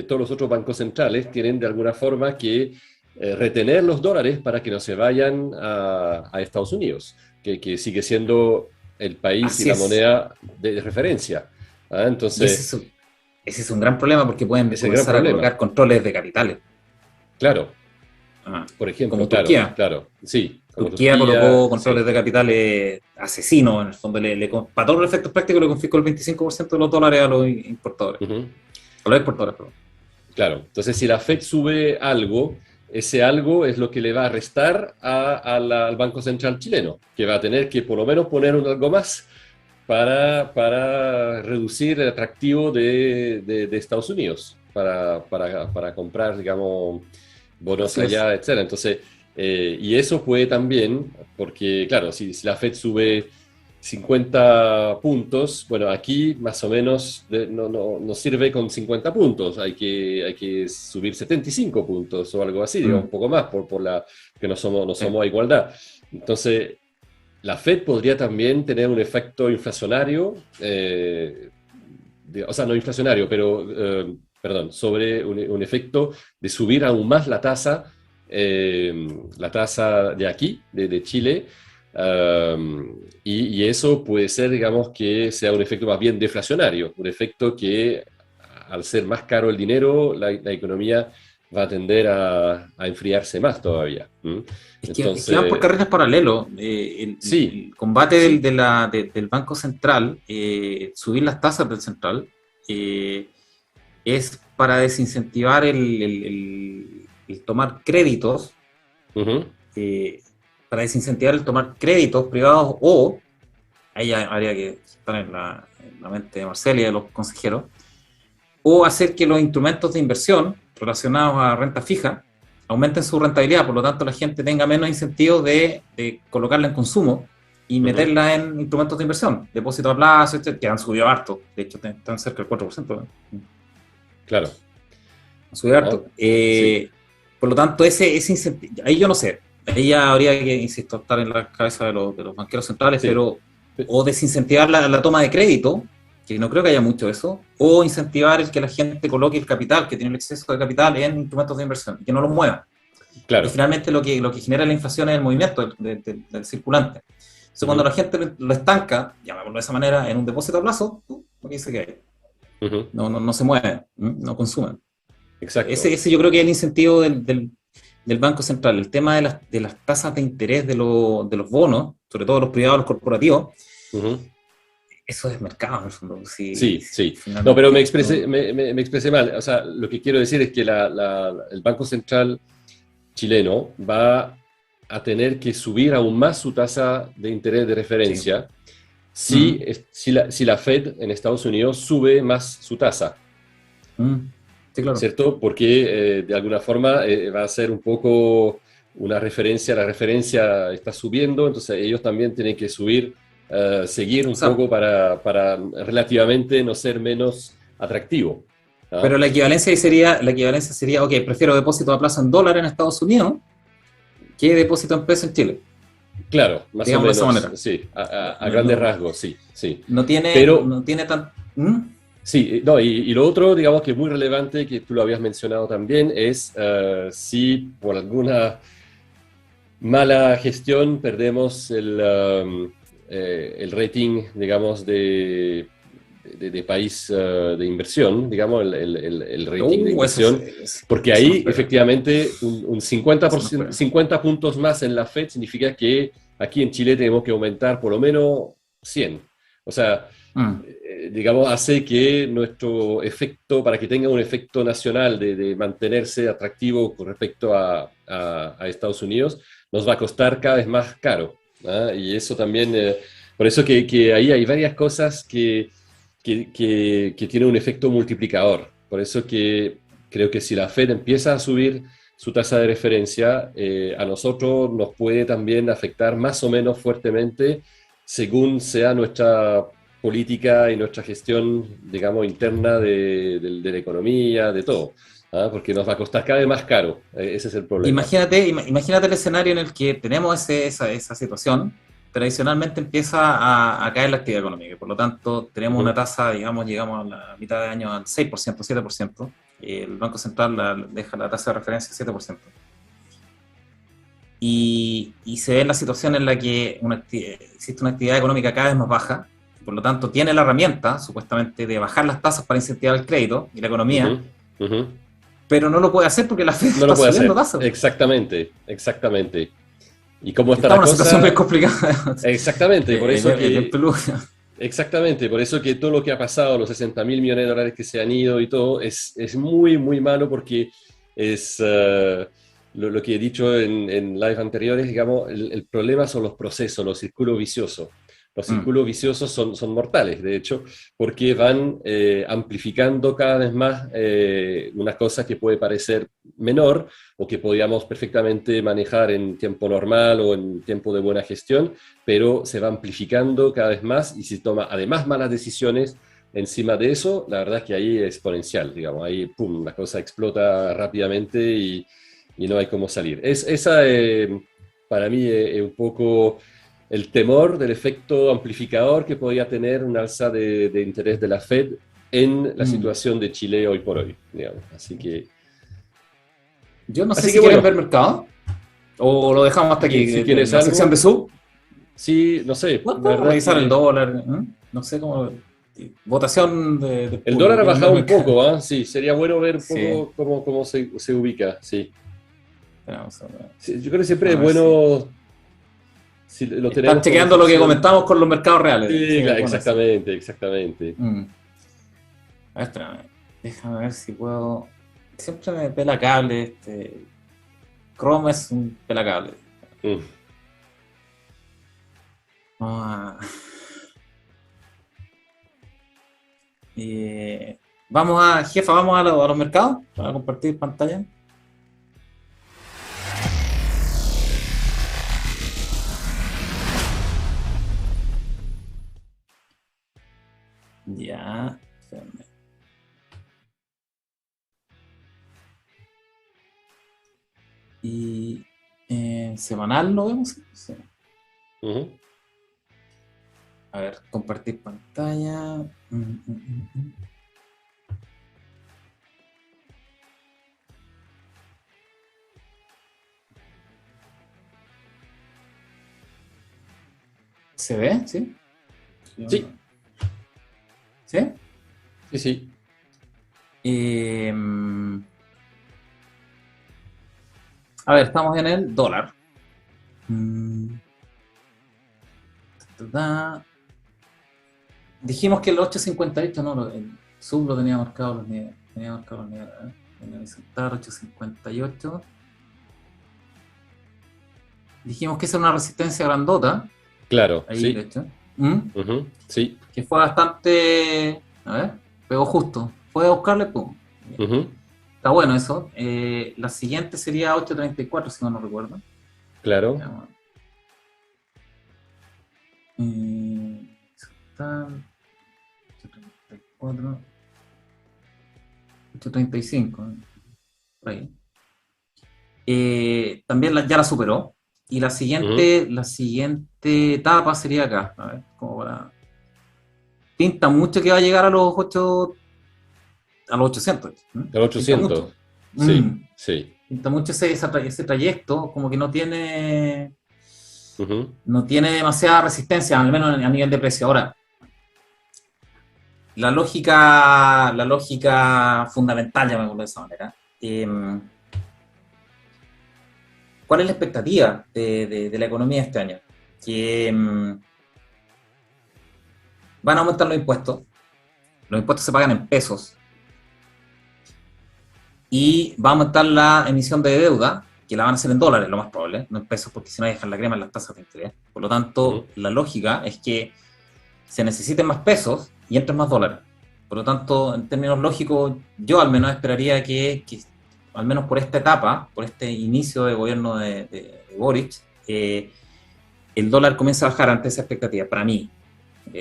todos los otros bancos centrales tienen de alguna forma que retener los dólares para que no se vayan a Estados Unidos, que sigue siendo el país Así y la es. moneda de referencia. Entonces, ese es un gran problema porque pueden comenzar a colocar controles de capitales. Claro. Por ejemplo, como Turquía. Claro, sí. Turquía colocó controles de capitales asesinos, en el fondo, para todos los efectos prácticos le confiscó el 25% de los dólares a los importadores. A los exportadores, perdón. Claro, entonces si la Fed sube algo, ese algo es lo que le va a restar al Banco Central chileno, que va a tener que por lo menos poner algo más para reducir el atractivo de Estados Unidos, para comprar, digamos, bonos allá, etc. Entonces, y eso puede también, porque claro, si la Fed sube 50 puntos, bueno, aquí más o menos no sirve con 50 puntos, hay que subir 75 puntos o algo así, digamos, un poco más, por que no somos a igualdad. Entonces, la Fed podría también tener un efecto inflacionario, o sea, no inflacionario, pero, perdón, sobre un efecto de subir aún más la tasa la tasa de aquí, de Chile, y eso puede ser, digamos, que sea un efecto más bien deflacionario, un efecto que al ser más caro el dinero, la economía va a tender a enfriarse más todavía. ¿Mm? Es que van por Entonces, carriles paralelos. sí, El combate sí. del Banco Central, subir las tasas del central, es para desincentivar el tomar créditos, Ujú, eh, para desincentivar el tomar créditos privados o, ahí habría que estar en la mente de Marcel y de los consejeros, o hacer que los instrumentos de inversión relacionados a renta fija aumenten su rentabilidad, por lo tanto la gente tenga menos incentivos de colocarla en consumo y ujú, meterla en instrumentos de inversión, depósito a plazo, que han subido harto, de hecho están cerca del 4%, ¿no? claro. Han subido Ah, harto. sí. Por lo tanto, ese incentivo, ahí yo no sé, ahí ya habría que, insisto, estar en la cabeza de los banqueros centrales, Sí. pero o desincentivar la toma de crédito, que no creo que haya mucho eso, o incentivar el que la gente coloque el capital, que tiene el exceso de capital, en instrumentos de inversión y que no los mueva. Porque Claro. finalmente lo que genera la inflación es el movimiento del circulante. Entonces, cuando Ujú, la gente lo estanca, llamémoslo de esa manera, en un depósito a plazo, lo que dice que hay. ujú. No se mueve, no consumen. Exacto. Ese yo creo que es el incentivo del Banco Central. El tema de las tasas de interés de los bonos, sobre todo los privados, los corporativos, Ujú. eso es mercado en el fondo. Si, Sí, si sí. No, pero finalmente esto. me expresé mal. O sea, lo que quiero decir es que el Banco Central chileno va a tener que subir aún más su tasa de interés de Sí. referencia Mm, si la Fed en Estados Unidos sube más su tasa, mm, sí, claro. ¿cierto? Porque de alguna forma va a ser un poco una referencia, la referencia está subiendo, entonces ellos también tienen que subir, seguir O un sea, poco para relativamente no ser menos atractivo. ¿Ah? pero la equivalencia sería, ok, prefiero depósito a plazo en dólar en Estados Unidos que depósito en peso en Chile. Claro, más o Digámoslo de esa menos, manera. sí, a No, grandes no, rasgos, sí, sí. no tiene, no, Pero no tiene tan. ¿Mm? sí, no, y lo otro, digamos que es muy relevante, que tú lo habías mencionado también, es si por alguna mala gestión perdemos el rating, digamos, de país de inversión, digamos, el rating de Eso sí, inversión, porque eso nos ahí pega. efectivamente un Eso nos 50%, pega. 50 puntos más en la Fed significa que aquí en Chile tenemos que aumentar por lo menos 100. O sea, Mm. digamos, hace que nuestro efecto, para que tenga un efecto nacional de mantenerse atractivo con respecto a Estados Unidos, nos va a costar cada vez más caro. ¿Ah? Y eso también, por eso que ahí hay varias cosas que tienen un efecto multiplicador. Por eso que creo que si la Fed empieza a subir su tasa de referencia, a nosotros nos puede también afectar más o menos fuertemente según sea nuestra política y nuestra gestión, digamos, interna de la economía, de todo. ¿Ah? Porque nos va a costar cada vez más caro. Ese es el problema. Imagínate el escenario en el que tenemos esa situación, tradicionalmente empieza a caer la actividad económica. Por lo tanto, tenemos una Ujú, tasa, digamos, llegamos a la mitad de año al 6%, 7%. El Banco Central deja la tasa de referencia 7%. Y se ve en la situación en la que existe una actividad económica cada vez más baja. Por lo tanto, tiene la herramienta, supuestamente, de bajar las tasas para incentivar el crédito y la economía, ujú, ujú. pero no lo puede hacer porque la Fed No lo está puede subiendo hacer. tasas. Exactamente, exactamente. ¿Y cómo está Estamos la en una situación muy cosa? complicada. Exactamente, por eso Es bien que peludo. Exactamente, por eso que todo lo que ha pasado, los 60.000 millones de dólares que se han ido y todo, es muy, muy malo porque es lo que he dicho en live anteriores, digamos, el problema son los procesos, los círculos viciosos. Los Mm. círculos viciosos son mortales, de hecho, porque van amplificando cada vez más una cosa que puede parecer menor o que podíamos perfectamente manejar en tiempo normal o en tiempo de buena gestión, pero se va amplificando cada vez más y se toma además malas decisiones encima de eso, la verdad es que ahí es exponencial, digamos, ahí pum, la cosa explota rápidamente y no hay cómo salir. Esa para mí es un poco el temor del efecto amplificador que podría tener un alza de interés de la Fed en la Mm. situación de Chile hoy por hoy, digamos. Así que Yo no sé Así si que quieren bueno, ver mercado o lo dejamos hasta aquí, si en tienes la sección de algo, sub. sí, no sé, Bueno, la podemos verdad es revisar el que dólar, ¿eh? No sé cómo. Votación del el público. dólar ha ¿Quieren ver bajado un mercado? poco, ¿ah? Sí, sería bueno ver un Sí. poco cómo se ubica, sí. Vamos a ver, Sí, yo creo que siempre es déjame ver si. bueno si lo Están tenemos como chequeando lo que sección. comentamos con los mercados reales. Sí, Sí, es bueno eso. exactamente, exactamente. Mm. A ver, espérame. Déjame ver si puedo. Siempre me pela cable este. Chrome es un pelacable. Mm. Vamos a. Vamos a, jefa, vamos a los mercados para compartir pantalla. Ya. Espérame. Y semanal lo vemos. Sí. Ujú. A ver, compartir pantalla. ¿Se ve? ¿Sí? Sí, ¿Sí? sí, sí. Eh, a ver, estamos en el dólar. Mm, Dijimos que el 8.58, no, el sub lo tenía marcado los niveles. Tenía marcado los niveles. En el sentar 8.58. Dijimos que esa era una resistencia grandota. Claro, Ahí, de sí. hecho. ¿Mm? Ujú, sí. Que fue bastante. A ver, pegó justo. Fue a buscarle, pum. Ujú, Está bueno eso. La siguiente sería 8.34, si no recuerdo. claro. Veamos. Está 8.34. 8.35. Por ahí. También ya la superó. Y Ujú. la siguiente etapa sería acá. A ver, como para. Pinta mucho que va a llegar a los 8, a los 800. El Pinta mucho. 800. Sí, Mm, sí. Pinta mucho ese trayecto, como que Ujú, no tiene demasiada resistencia, al menos a nivel de precio. Ahora, la lógica fundamental, llamémoslo de esa manera. ¿Cuál es la expectativa de la economía este año? Que van a aumentar los impuestos se pagan en pesos, y va a aumentar la emisión de deuda, que la van a hacer en dólares, lo más probable, no en pesos, porque si no dejan la crema en las tasas de interés. Por lo tanto, ujú. la lógica es que se necesiten más pesos y entren más dólares. Por lo tanto, en términos lógicos, yo al menos esperaría que al menos por esta etapa, por este inicio de gobierno de Boric, el dólar comienza a bajar ante esa expectativa, para mí. ¿Ok?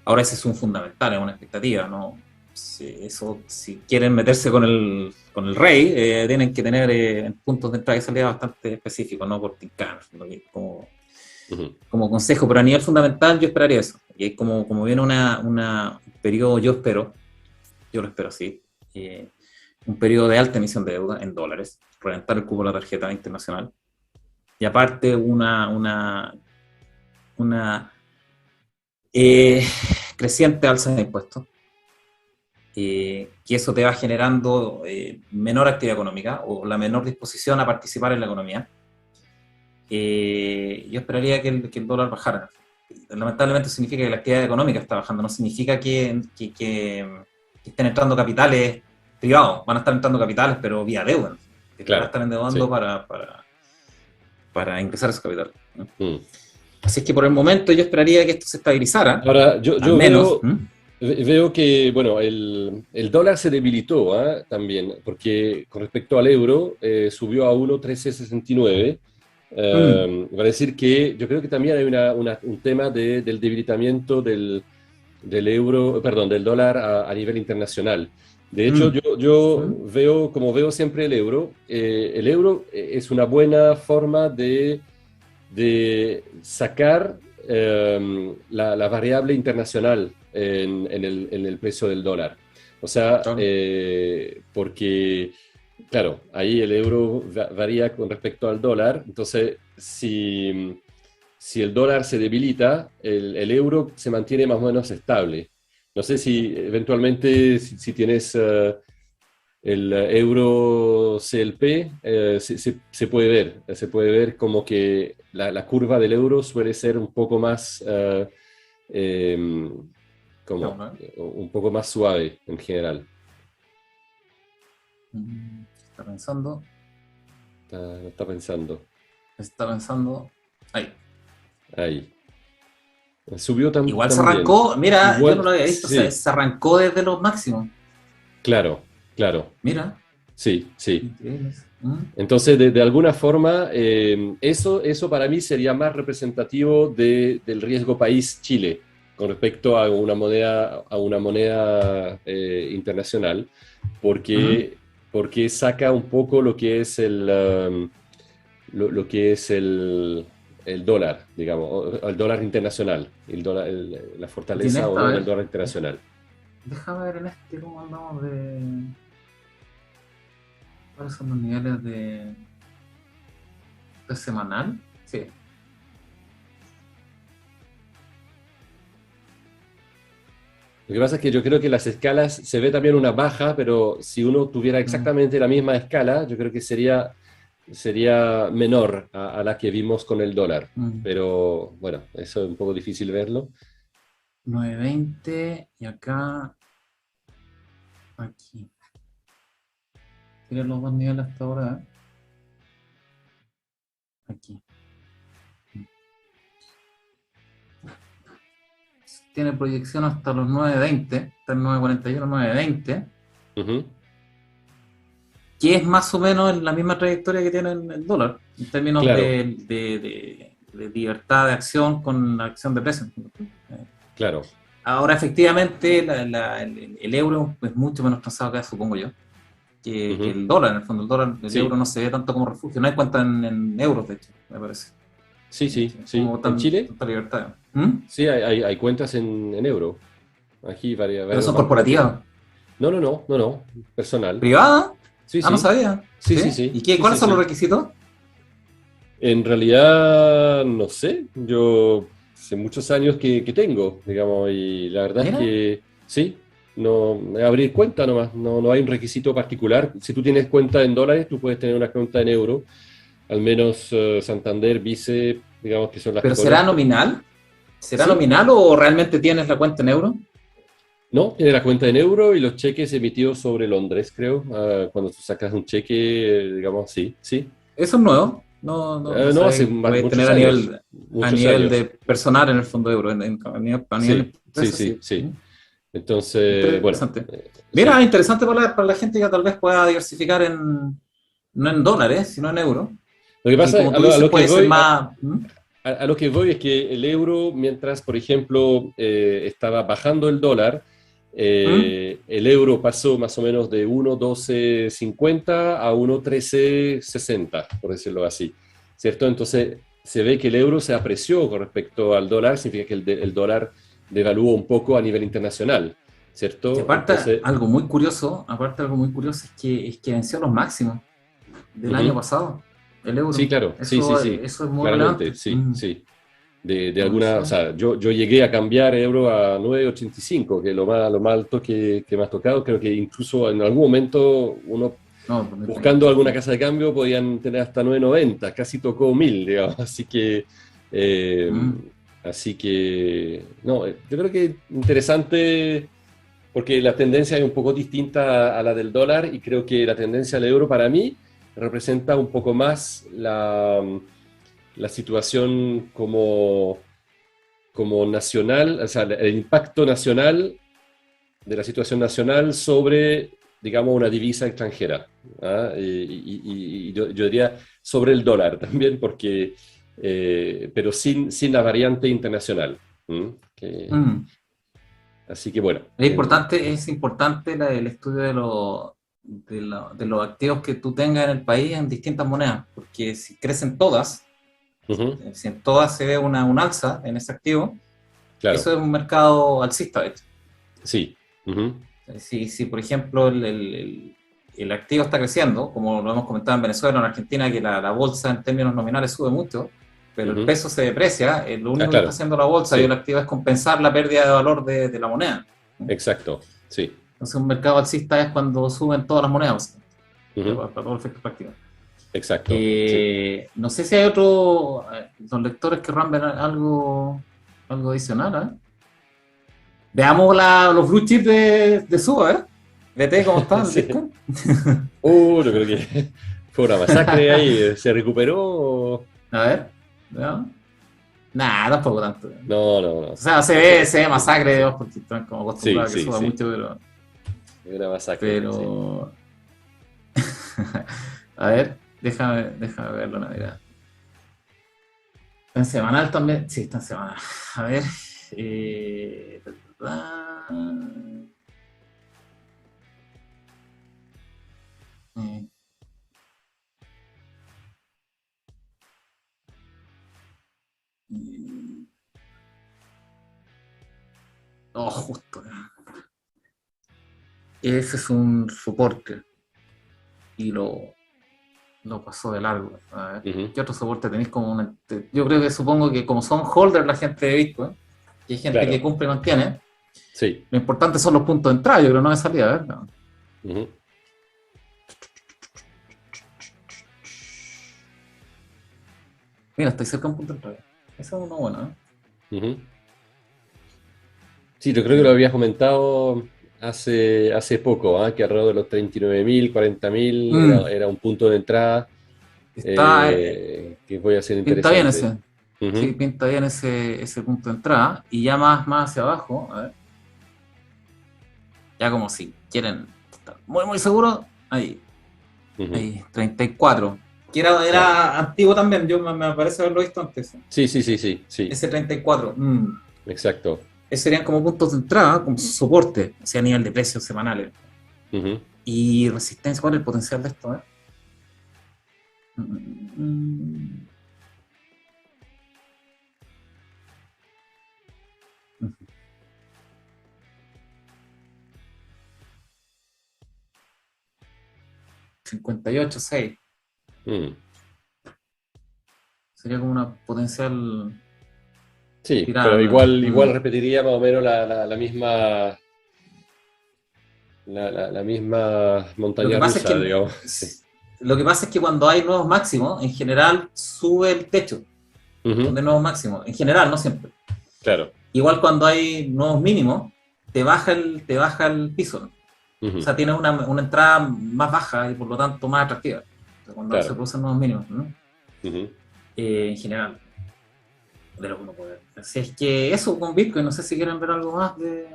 Ahora ese es un fundamental, es una expectativa, ¿no? Si quieren meterse con el rey, tienen que tener puntos de entrada y salida bastante específicos, no por tincar, Ujú, como consejo, pero a nivel fundamental yo esperaría eso. Y es como viene un periodo, yo lo espero así, un periodo de alta emisión de deuda en dólares, reventar el cupo de la tarjeta internacional, y aparte una eh, creciente alza de impuestos, que eso te va generando menor actividad económica o la menor disposición a participar en la economía. Yo esperaría que el dólar bajara. Lamentablemente significa que la actividad económica está bajando, no significa que estén entrando capitales privados, van a estar entrando capitales, pero vía deuda, que te van a claro, estar endeudando sí. para ingresar ese capital, ¿no? Mm. Así es que por el momento yo esperaría que esto se estabilizara, Ahora, al yo menos. veo que, bueno, el dólar se debilitó, ¿ah? También, porque con respecto al euro subió a 1,1369. Va a decir que yo creo que también hay un tema del debilitamiento del euro, perdón, del dólar a nivel internacional. De hecho, Mm, yo mm, veo, como veo siempre el euro es una buena forma de sacar la variable internacional en el precio del dólar. O sea, claro. porque claro, ahí el euro varía con respecto al dólar. Entonces, si el dólar se debilita, el euro se mantiene más o menos estable. No sé si eventualmente, si tienes el euro CLP, se puede ver como que la curva del euro suele ser un poco más, eh, Vamos como, a ver. un poco más suave en general. Está pensando, Está pensando. está pensando. Ahí. Ahí. Subió Igual se también. arrancó, mira, yo no Igual, lo había visto, sí, se arrancó desde los máximos. claro, claro. Mira, Sí, sí. increíble. Entonces, de alguna forma, eso para mí sería más representativo del riesgo país Chile con respecto a una moneda internacional, Mm. porque, porque saca un poco lo que es lo que es el dólar, digamos, o el dólar internacional, la Y en fortaleza o esta, a no del ver, dólar internacional. déjame ver en este cómo andamos de. ¿Cuáles son los niveles de semanal? Sí. Lo que pasa es que yo creo que las escalas se ve también una baja, pero si uno tuviera Mm. exactamente la misma escala, yo creo que sería menor a la que vimos con el dólar. Mm. Pero bueno, eso es un poco difícil verlo. 9.20 y acá, aquí. Tienen los dos niveles hasta ahora, ¿eh? Aquí. Tiene proyección hasta los 9.20, está en 9.41, 9.20, Ujú. que es más o menos en la misma trayectoria que tiene el dólar, en términos Claro, de libertad de acción con la acción de precios. claro. Ahora, efectivamente, el euro es mucho menos transado acá, supongo yo, que Ujú. el dólar. En el fondo, el euro Sí, no se ve tanto como refugio. No hay cuenta en euros, de hecho, me parece. sí, sí, sí. Como En Chile, tanta libertad. ¿Mm? sí, hay cuentas en euro. Aquí Pero varios son bancos lo tienen. corporativas. No, personal. ¿Privada? Sí, Ah, no sí, sabía. sí, sí, ¿Sí? sí, ¿Y qué? sí, sí, ¿Cuáles son los sí. requisitos? En realidad, no sé, yo hace muchos años que tengo, digamos, y la verdad es Mira, que sí, no, abrir cuenta nomás, no hay un requisito particular. Si tú tienes cuenta en dólares, tú puedes tener una cuenta en euro, al menos Santander, Vice, digamos que son las que ¿pero será conozco. nominal? ¿Será Sí, nominal o realmente tienes la cuenta en euros? no, tiene la cuenta en euro y los cheques emitidos sobre Londres, creo. Cuando tú sacas un cheque, digamos, sí, sí. Eso es nuevo. No No, sabía hace que podéis tener muchos años, a muchos nivel de años. personal en el fondo euro. A nivel de Sí, sí, empresa, sí, sí. sí. Entonces, bueno, Interesante. Mira, sí. interesante para la gente que tal vez pueda diversificar no en dólares, sino en euros. Lo que Que pasa, como tú a dices, lo que puede ser voy, más. a lo que voy es que el euro, mientras, por ejemplo, estaba bajando el dólar, ¿Mm? el euro pasó más o menos de 1,1250 a 1,1360, por decirlo así, ¿cierto? Entonces, se ve que el euro se apreció con respecto al dólar, significa que el dólar devaluó un poco a nivel internacional, Y ¿cierto? aparte, Entonces, algo muy curioso es que venció los máximos del año ujú. pasado, el Sí, euro. claro, sí, sí, sí, Eso es muy claramente, relevante. sí, sí. De No, alguna, o eso, sea, yo llegué a cambiar euro a 9,85, que es lo más alto que me ha tocado. Creo que incluso en algún momento uno no, buscando 2020. alguna casa de cambio podían tener hasta 9,90, casi tocó 1.000, digamos. Eh, Mm. así que, no, yo creo que interesante porque la tendencia es un poco distinta a la del dólar y creo que la tendencia del euro para mí representa un poco más la situación como nacional, o sea, el impacto nacional de la situación nacional sobre, digamos, una divisa extranjera. ¿Ah? Y yo diría sobre el dólar también, porque, pero sin la variante internacional. ¿Mm? Mm. Así que bueno, Es importante el estudio de los activos que tú tengas en el país en distintas monedas, porque si crecen todas, ujú, si en todas se ve un alza en ese activo, claro, eso es un mercado alcista, de hecho. sí. Ujú, Si por ejemplo, el activo está creciendo, como lo hemos comentado en Venezuela, en Argentina, que la bolsa en términos nominales sube mucho, pero el peso se deprecia, lo único que está claro. haciendo la bolsa y el activo es compensar la pérdida de valor de la moneda. Exacto, sí. Entonces un mercado alcista es cuando suben todas las monedas, para todo el efecto práctico. Exacto. Sí. No sé si hay otros los lectores que ver algo adicional. Veamos los blue chips de Suba, ¿eh? VT, ¿cómo está? Sí. Yo creo que fue una masacre ahí. ¿Se recuperó? A ver, ¿no? Nada, tampoco tanto. No. O sea, se ve masacre, Dios, porque están como acostumbrados a que suba mucho, pero... Es una masacre. Pero... Sí. A ver, déjame verlo una mirada. ¿Está en semanal también? Sí, está en semanal. A ver... justo. Ese es un soporte. Y lo pasó de largo. A ver, ¿qué otro soporte tenéis como yo creo que supongo que como son holders la gente de Bitcoin, y hay gente que cumple y mantiene, sí. Lo importante son los puntos de entrada, yo creo, no de salida, ¿verdad? Mira, estoy cerca de un punto de entrada. Ese es uno bueno, ¿eh? Sí, yo creo que lo habías comentado hace poco, que alrededor de los 39.000, 40.000 era un punto de entrada que voy a ser interesante. Pinta bien ese. Sí, pinta bien ese punto de entrada. Y ya más hacia abajo, a ver. Ya como si quieren estar muy, muy seguros, ahí. Ahí, 34. Que era antiguo también, me parece haberlo visto antes. Sí. Ese 34. Exacto. Esos serían como puntos de entrada, como soporte, o sea, a nivel de precios semanales. Y resistencia, ¿cuál es el potencial de esto? 58.6. Sería como una potencial... Sí, tirada, pero igual repetiría más o menos la misma... La misma montaña rusa, digamos. Sí. Lo que pasa es que cuando hay nuevos máximos, en general sube el techo de nuevos máximos. En general, no siempre. Claro. Igual cuando hay nuevos mínimos, te baja el piso. O sea, tienes una entrada más baja y por lo tanto más atractiva. O sea, cuando se producen nuevos mínimos, ¿no? En general. De lo que uno puede ver. Así es que eso con Bitcoin, no sé si quieren ver algo más de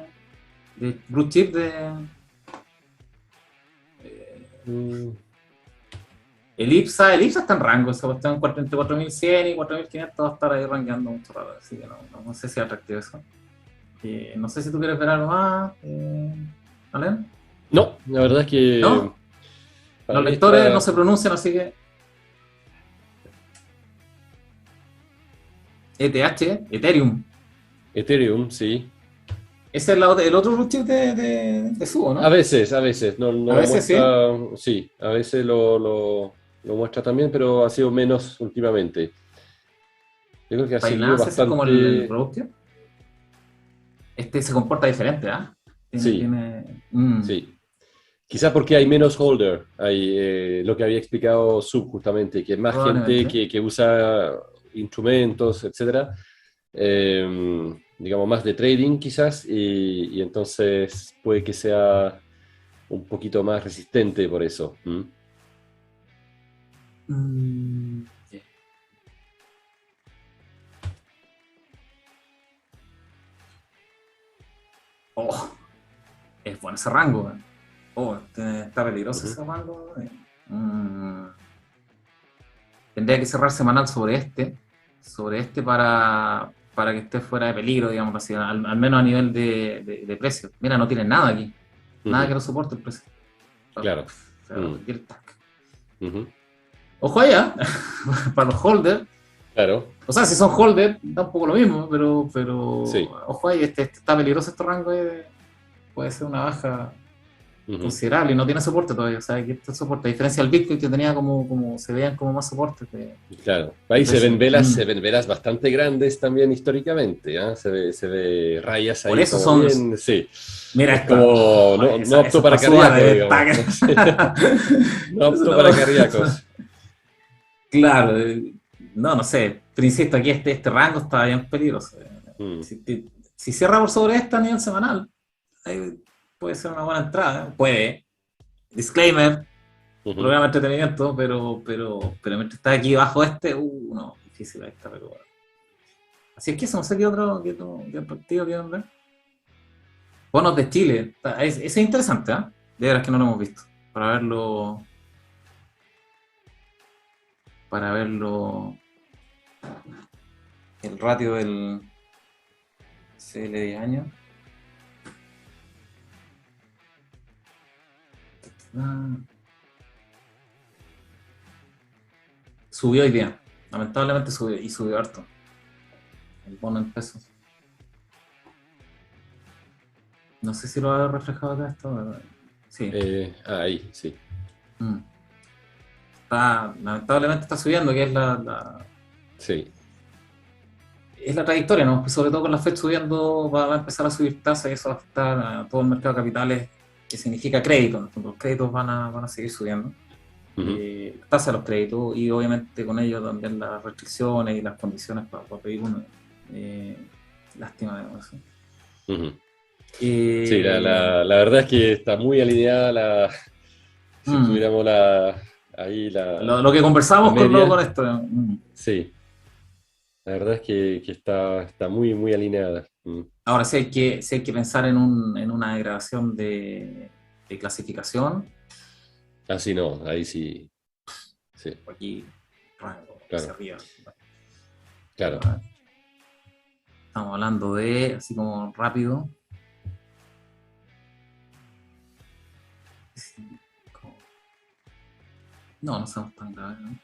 blue chip el IPSA está en rango, esa cuestión entre 4.100 y 4.500 va a estar ahí rankeando mucho rato, así que no sé si es atractivo eso. No sé si tú quieres ver algo más, ¿Alen? No, la verdad es que... ¿No? Los lectores no se pronuncian, así que... Ethereum, sí. Ese es el otro blue chip de Subo, ¿no? A veces. No a veces muestra, sí, a veces lo muestra también, pero ha sido menos últimamente. Yo creo que ha sido bastante... como el broker. Este se comporta diferente, ¿ah? Sí. Sí. Quizás porque hay menos holder, hay lo que había explicado Sub justamente, que es más gente que usa instrumentos, etcétera. Digamos más de trading quizás, y entonces puede que sea un poquito más resistente por eso. Es bueno ese rango. Está peligroso ese rango. Tendría que cerrar semanal sobre este para que esté fuera de peligro, digamos así, al menos a nivel de precio. Mira, no tiene nada aquí. Nada que lo soporte el precio. Claro. Ojo allá, para los holders. Claro. O sea, si son holders, da un poco lo mismo, pero sí. Ojo ahí, está peligroso este rango. Puede ser una baja considerable y no tiene soporte todavía. O sea, aquí está el soporte. A diferencia del Bitcoin que tenía se veían como más soportes. Claro, ahí se ven velas bastante grandes también históricamente, ¿eh? Se ve rayas Por ahí eso como son. bien, sí. Mira Es esta. como no apto para cardíacos, digamos. No apto para cardíacos. Claro, no sé, pero insisto, aquí este rango está bien peligroso. Mm. Si cierra por sobre esta a nivel semanal, ahí puede ser una buena entrada, puede. Disclaimer, programa de entretenimiento, pero mientras está aquí bajo no, difícil ahí está, pero bueno. Así es que eso, no sé qué otro partido quieren ver. Bonos de Chile, ese es interesante, ¿eh? De veras que no lo hemos visto. Para verlo el ratio del CL 10 años. Subió hoy día, lamentablemente subió harto. El bono en pesos. No sé si lo ha reflejado acá esto, ¿verdad? Sí. Ahí, sí. Lamentablemente está subiendo, que es Sí. es la trayectoria, ¿no? Pues sobre todo con la Fed subiendo, va a empezar a subir tasas y eso va a afectar a todo el mercado de capitales, que significa crédito. Los créditos van a seguir subiendo. Tasa de los créditos y obviamente con ello también las restricciones y las condiciones para pedir uno. Lástima de eso. Sí, la verdad es que está muy alineada si tuviéramos lo que conversamos con esto. Sí, la verdad es que está muy, muy alineada. Ahora, si hay que pensar en una degradación de clasificación. Así no, ahí sí. Aquí, rango, claro. hacia arriba. Claro. Estamos hablando de, así como rápido. No somos tan graves, ¿no?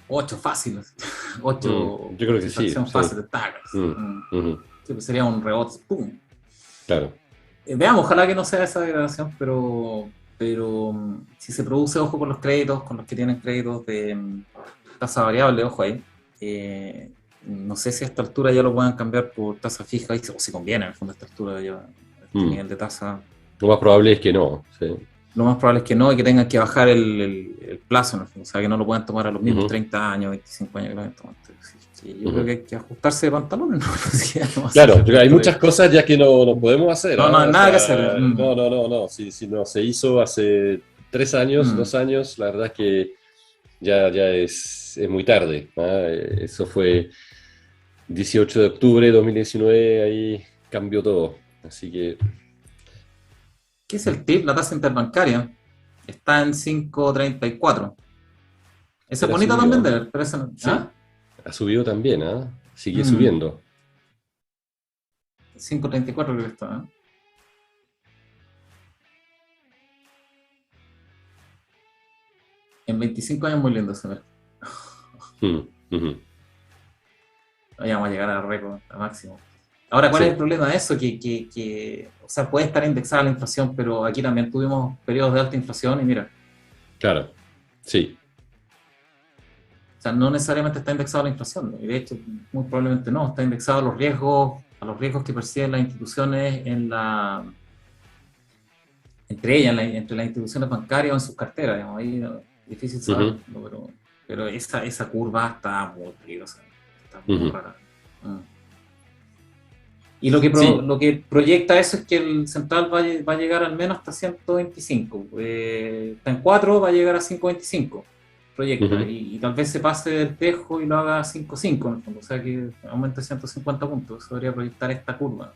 Ocho fáciles. 8. Yo creo que sí. Fáciles, sí, pues sería un rebote. ¡Pum! Claro. Veamos, ojalá que no sea esa degradación, pero si se produce, ojo con los créditos, con los que tienen créditos de tasa variable, ojo ahí. No sé si a esta altura ya lo puedan cambiar por tasa fija, o si conviene, en el fondo, a esta altura ya este nivel de tasa. Lo más probable es que no. Sí. Lo más probable es que no, y que tengan que bajar el plazo, ¿no? O sea, que no lo puedan tomar a los mismos 30 años, 25 años que lo han tomado. Sí, yo creo que hay que ajustarse de pantalones, ¿no? Claro, hay muchas cosas ya que no podemos hacer. No, nada que hacer. No. Si no se hizo hace 3 años, 2 años, la verdad es que ya es muy tarde. Eso fue 18 de octubre de 2019, ahí cambió todo. Así que... ¿Qué es el TIP? La tasa interbancaria está en 5.34. Ese es bonito también de ver, pero ese no. Sí. Ha subido también, sigue subiendo. 5.34 creo que está. En 25 años muy lindo ese ver. Vamos a llegar al récord, al máximo. Ahora, ¿cuál es el problema de eso? Que o sea, puede estar indexada la inflación, pero aquí también tuvimos periodos de alta inflación y mira. Claro, sí. O sea, no necesariamente está indexado a la inflación, y de hecho, muy probablemente no, está indexado a los riesgos que perciben las instituciones entre las instituciones bancarias o en sus carteras, digamos, ahí es difícil saberlo, pero esa curva está muy peligrosa, está muy rara. Y lo que proyecta eso es que el central va a llegar al menos hasta 125. Está en 4, va a llegar a 5.25. Proyecta. Y tal vez se pase del tejo y lo haga a 5.5 en el fondo. O sea que aumente 150 puntos. Eso debería proyectar esta curva.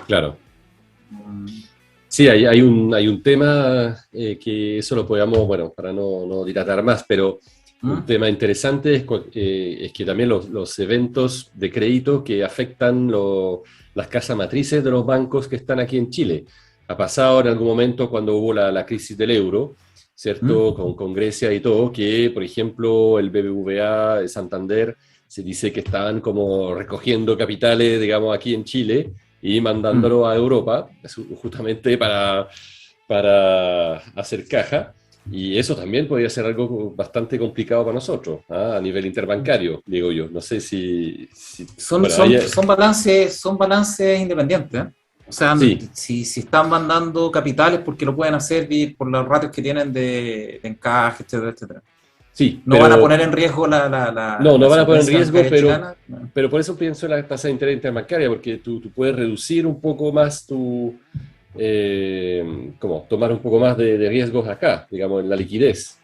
Claro. Sí, hay un tema que eso lo podamos, bueno, para no dilatar más, pero un tema interesante es que también los eventos de crédito que afectan las casas matrices de los bancos que están aquí en Chile. Ha pasado en algún momento cuando hubo la crisis del euro, ¿cierto? Con Grecia y todo, que por ejemplo el BBVA, el Santander, se dice que estaban como recogiendo capitales, digamos, aquí en Chile y mandándolo a Europa, justamente para hacer caja. Y eso también podría ser algo bastante complicado para nosotros, ¿ah? A nivel interbancario, digo yo. No sé Son, bueno, son, son balances independientes, ¿eh? O sea, sí, si están mandando capitales porque lo pueden hacer por los ratios que tienen de encaje, etcétera, etcétera. sí, ¿No van a pero poner en riesgo no la van a poner en solvencia riesgo, bancaria chilena? No. pero por eso pienso en la tasa de interés interbancaria, porque tú puedes reducir un poco más como tomar un poco más de riesgos acá, digamos, en la liquidez,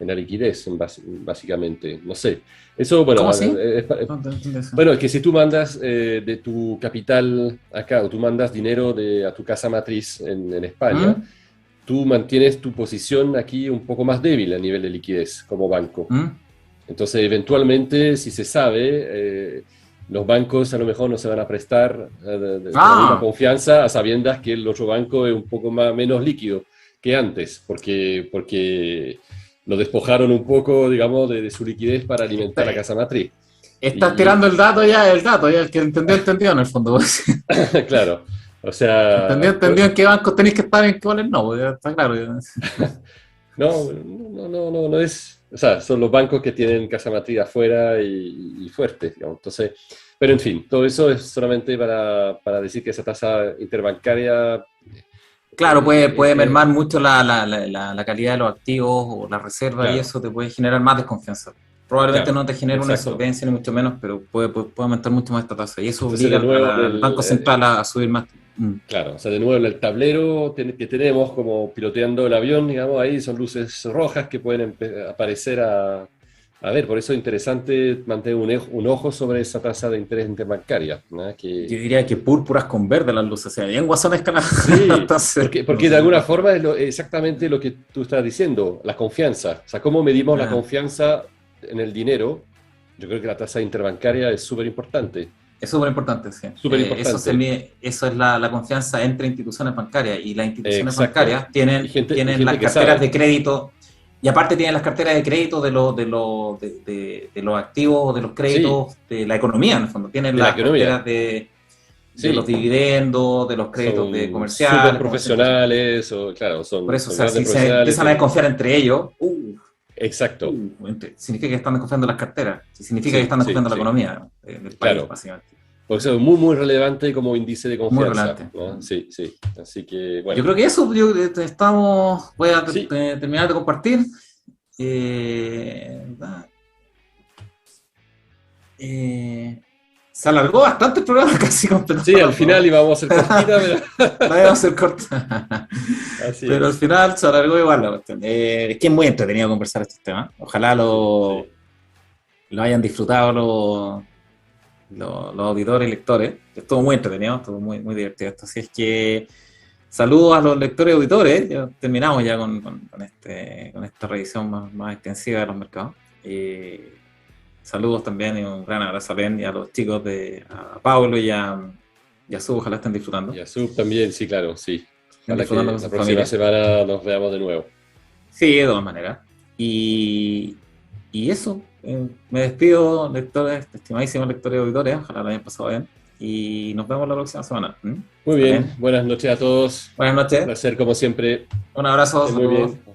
básicamente. No sé. Eso, bueno, ¿Cómo así? No te entiendo eso. bueno, es que si tú mandas de tu capital acá o tú mandas dinero a tu casa matriz en España, ¿Mm? tú mantienes tu posición aquí un poco más débil a nivel de liquidez como banco. ¿Mm? Entonces, eventualmente, si se sabe, los bancos a lo mejor no se van a prestar con la misma Ah, confianza a sabiendas que el otro banco es un poco menos líquido que antes, porque lo despojaron un poco, digamos, de su liquidez para alimentar la está- casa matriz. estás Y, tirando el dato, ya el que entendió, entendió en el fondo. claro, o Entendió, sea, entendió en qué bancos tenéis que estar y en qué cuáles no, pues ya está claro. no es, o sea, son los bancos que tienen casa matriz afuera y fuertes, digamos. Entonces, pero en fin, todo eso es solamente para decir que esa tasa interbancaria Claro, puede es, mermar mucho la calidad de los activos o la reserva y claro, eso te puede generar más desconfianza. Probablemente claro, no te genere una exacto. insolvencia ni mucho menos, pero puede aumentar mucho más esta tasa y eso Entonces, obliga de nuevo, al Banco Central a subir más. Mm. claro, o sea, de nuevo en el tablero que tenemos como piloteando el avión, digamos, ahí son luces rojas que pueden aparecer a ver. Por eso es interesante mantener un ojo sobre esa tasa de interés interbancaria, ¿no? Yo diría que púrpuras con verde las luces, o sea, bien guasones que Sí, entonces, no porque de sé qué alguna pasa. forma es exactamente lo que tú estás diciendo, la confianza. O sea, ¿cómo medimos la Ah, confianza en el dinero? Yo creo que la tasa interbancaria es súper importante, es súper importante, sí. súper Eso se importante. mide, eso es la confianza entre instituciones bancarias y las instituciones Exacto. bancarias tienen las Y gente que carteras sabe. de crédito y aparte tienen las carteras de crédito de los activos, de los Sí, créditos, de la economía, en el fondo. Tienen de la las economía. carteras de los Sí, dividendos, de los créditos de son súper comerciales, entonces, profesionales, o claro, por eso, o son sea, grandes si se profesionales. empiezan a desconfiar entre ellos, Exacto. significa que están desconfiando las carteras, significa que Sí, están sí, desconfiando la sí, economía del país, claro. básicamente. Por eso es muy, muy relevante como índice de Muy confianza, relevante. ¿no? Sí, sí. Así que, Yo bueno. creo que eso, voy a Sí, terminar de compartir. Eh, Se alargó bastante el programa, casi sí, al final completado. íbamos a hacer cortita, pero La iba a hacer corta. así Pero al es. final se alargó igual la cuestión. Es que es muy entretenido conversar estos temas. Ojalá Sí, sí. lo hayan disfrutado los auditores y lectores. Estuvo muy entretenido, estuvo muy divertido esto. Así es que saludos a los lectores y auditores. Ya terminamos ya con esta revisión más extensiva de los mercados. Saludos también y un gran abrazo a Ben y a los chicos a Pablo y a Su, ojalá estén disfrutando. Y a Sub también, sí, claro, sí. Estén Ojalá disfrutando que con la sus próxima familias. semana nos veamos de nuevo. Sí, de todas maneras. Y eso, me despido, lectores, estimadísimos lectores y auditores, ojalá lo hayan pasado bien. Y nos vemos la próxima semana. ¿Mm? Muy bien, Vale. buenas noches a todos. Buenas Un noches, placer como siempre. un abrazo, Estén muy saludos. bien.